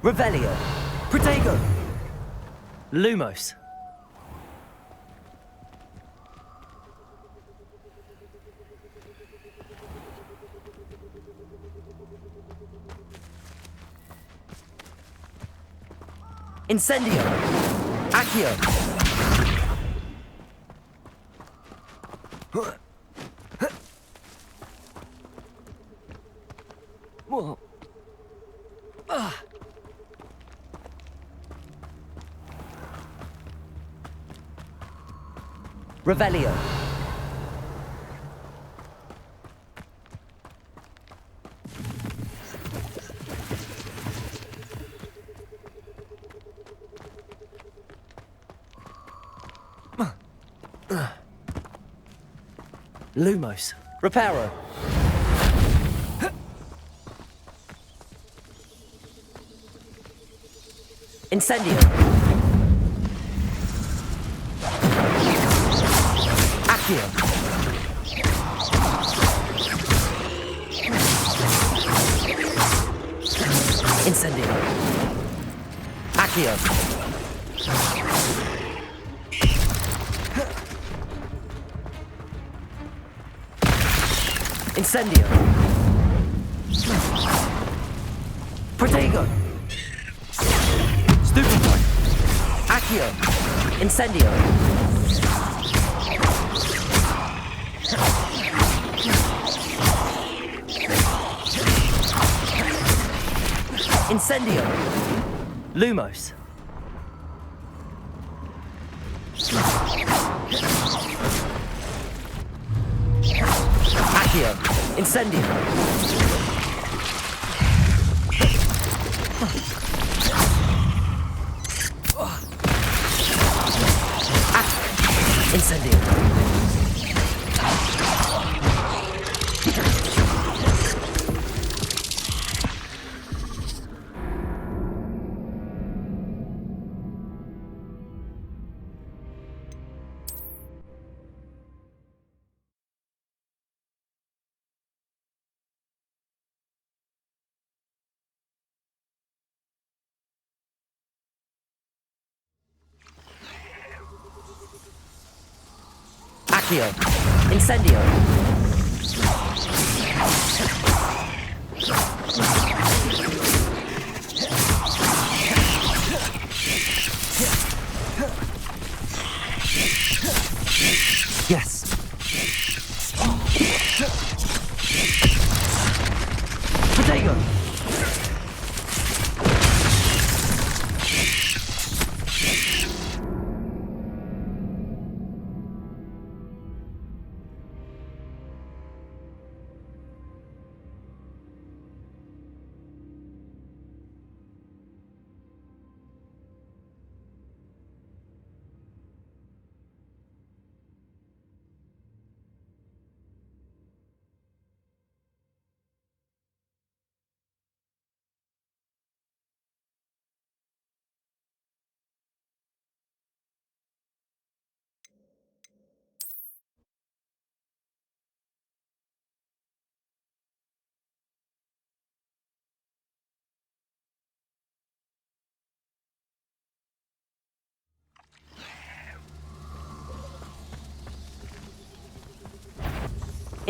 Revelio. Protego. Lumos. Incendio. Accio. Whoa. Revelio. Lumos. Reparo. Incendio. Accio. Incendio. Accio. Incendio. Protego. Stupefy. Accio. Incendio. Incendio. Lumos. Accio. Incendio. Incendio. Accio. Incendio. Yes. Potato.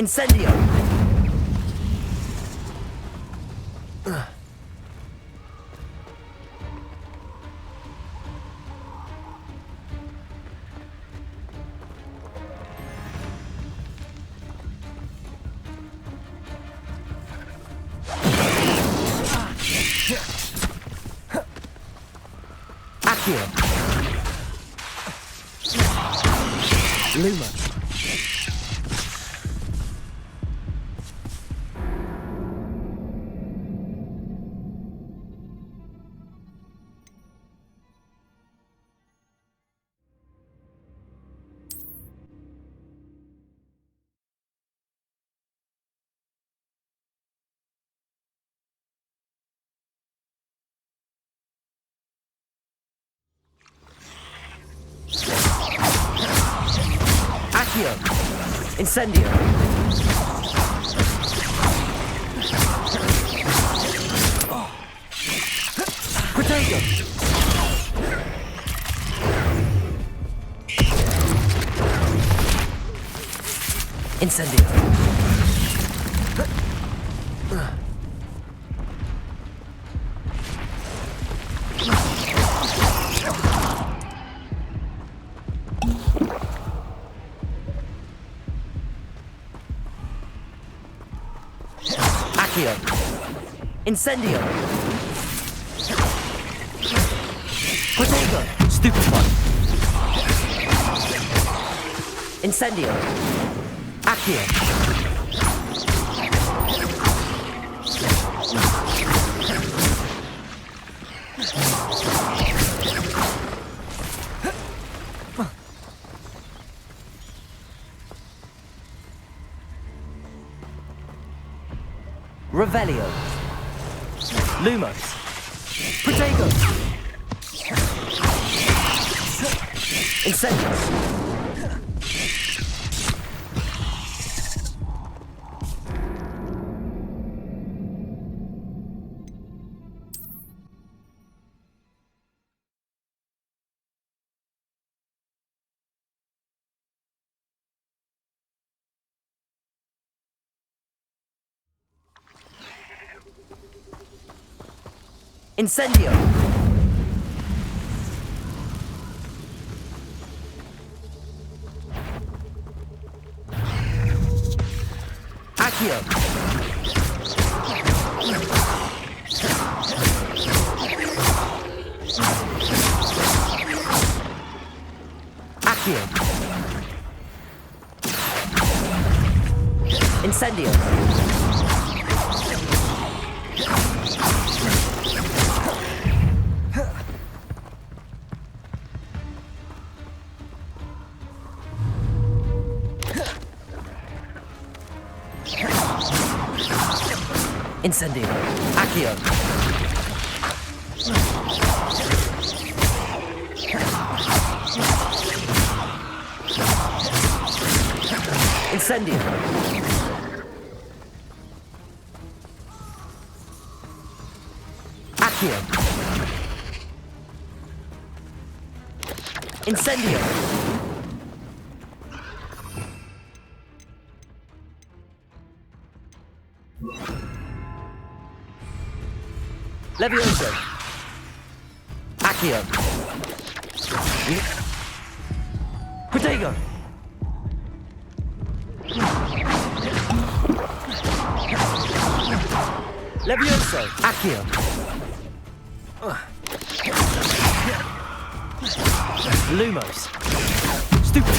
Incendio! Accio! Luma! Accio! Incendio! Potato! Incendio! Accio! Incendio! Potato! Stupefy! Incendio! Accio! Revelio. Lumos. Potato. Incendios. Incendio! Accio! Accio! Incendio. Incendio. Accio. Incendio. Accio. Incendio. Levioso. Accio. Protego. Levioso. Accio. Lumos. Stupid.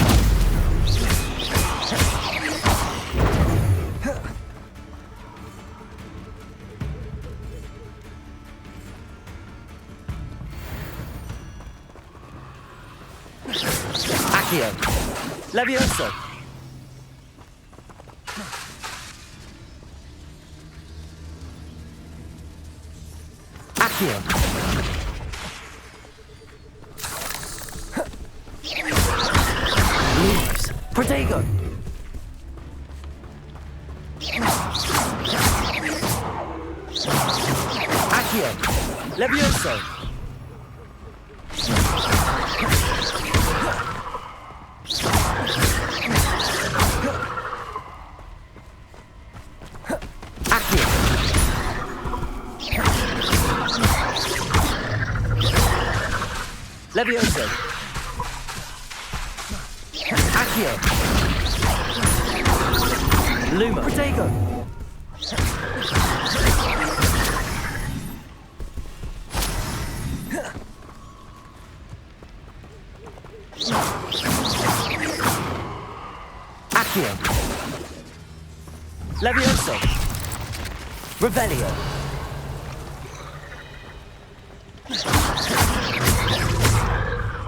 Accio. Levioso. Accio. Lumos. Protego. Accio. Levioso. Accio. Levioso. Accio. Luma. Protego. Accio. Levioso. Revelio.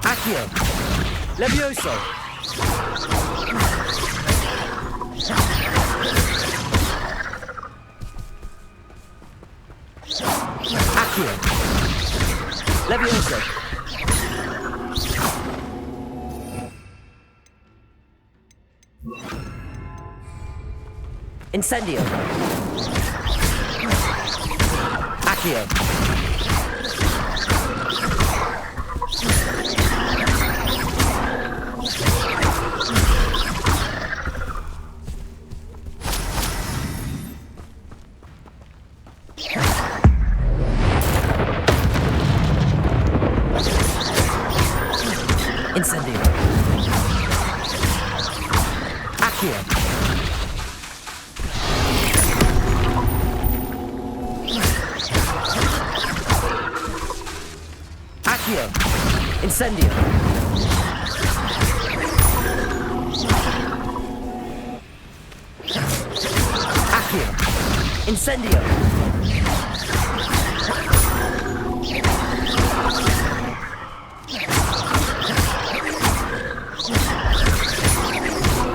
Accio. Levioso. Accio. Levioso. Incendio. Accio. Incendio. Accio. Accio. Incendio. Accio. Incendio.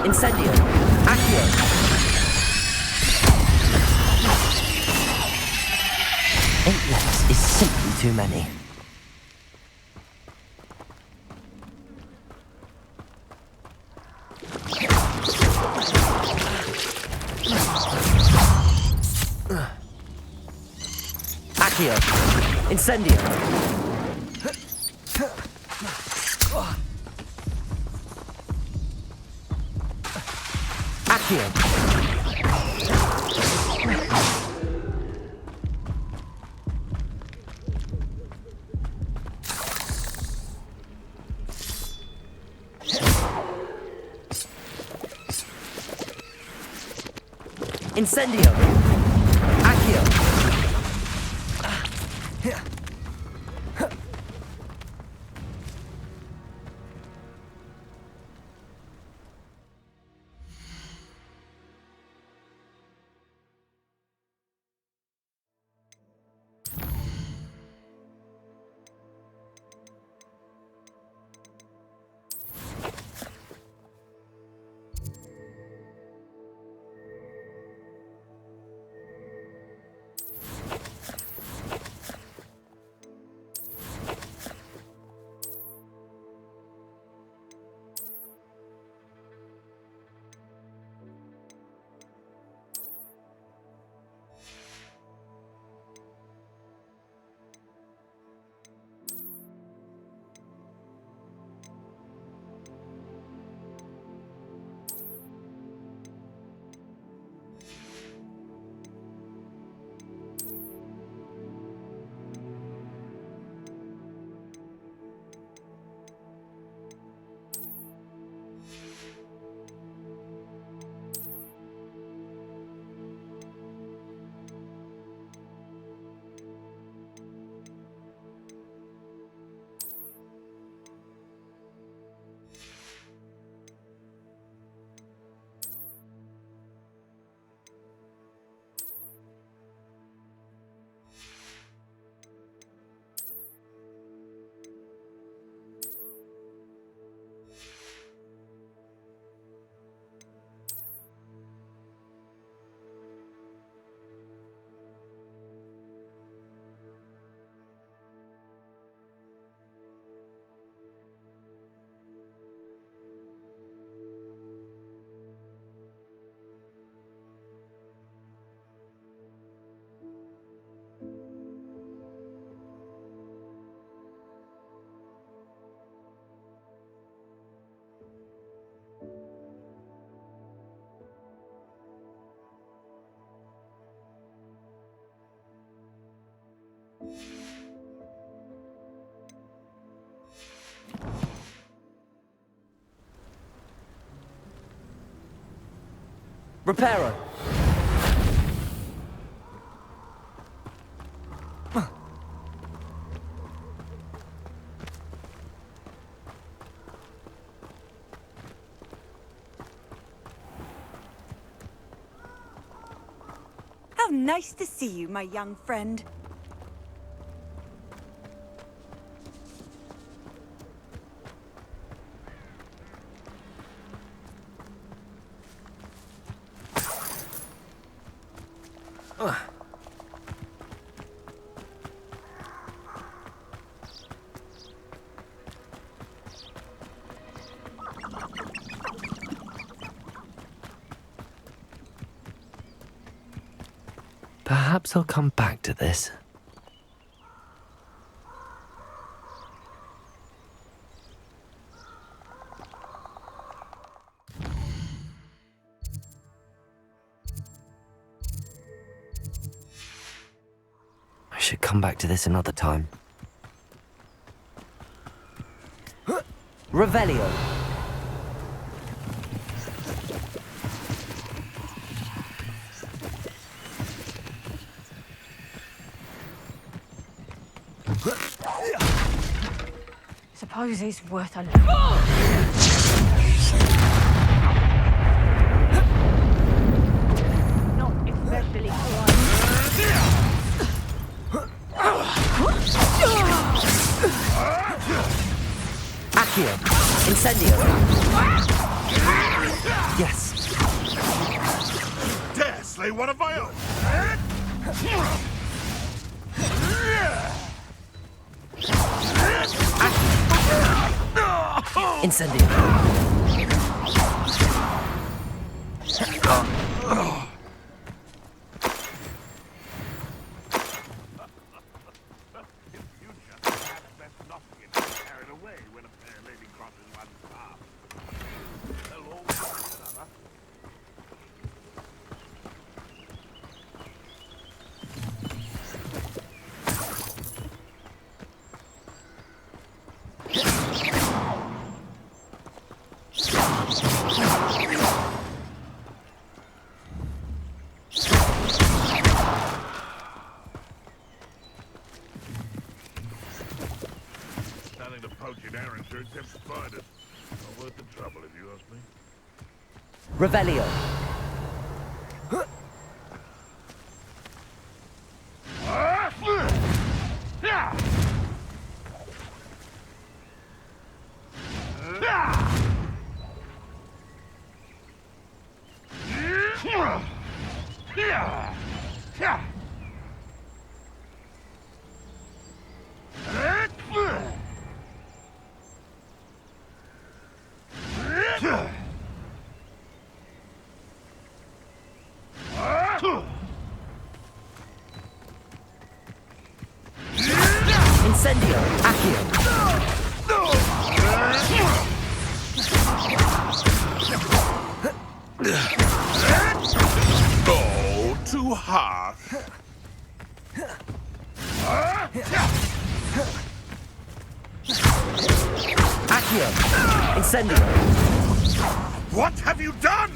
Incendio. Accio. 8 levels is simply too many. Accio. Incendio. Accio. Incendio. Accio. Reparo. How nice to see you, my young friend. Perhaps I'll come back to this. I should come back to this another time. Revelio. Suppose it's worth a look. Not especially Accio. Incendio. Yes. Dare slay one of my own. Incendio. Starting to poach in errands to accept spiders. Not worth the trouble, if you ask me. Revelio. Incendio. Accio. Oh, too harsh. Accio. Incendio. What have you done?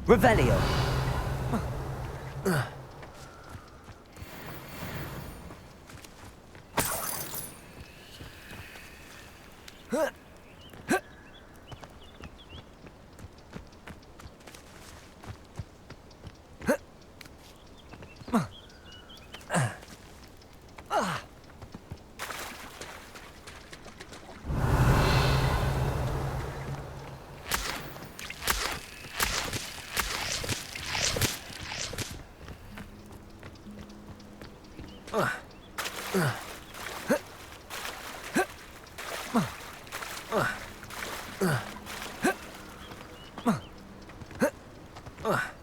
Revelio. Ugh.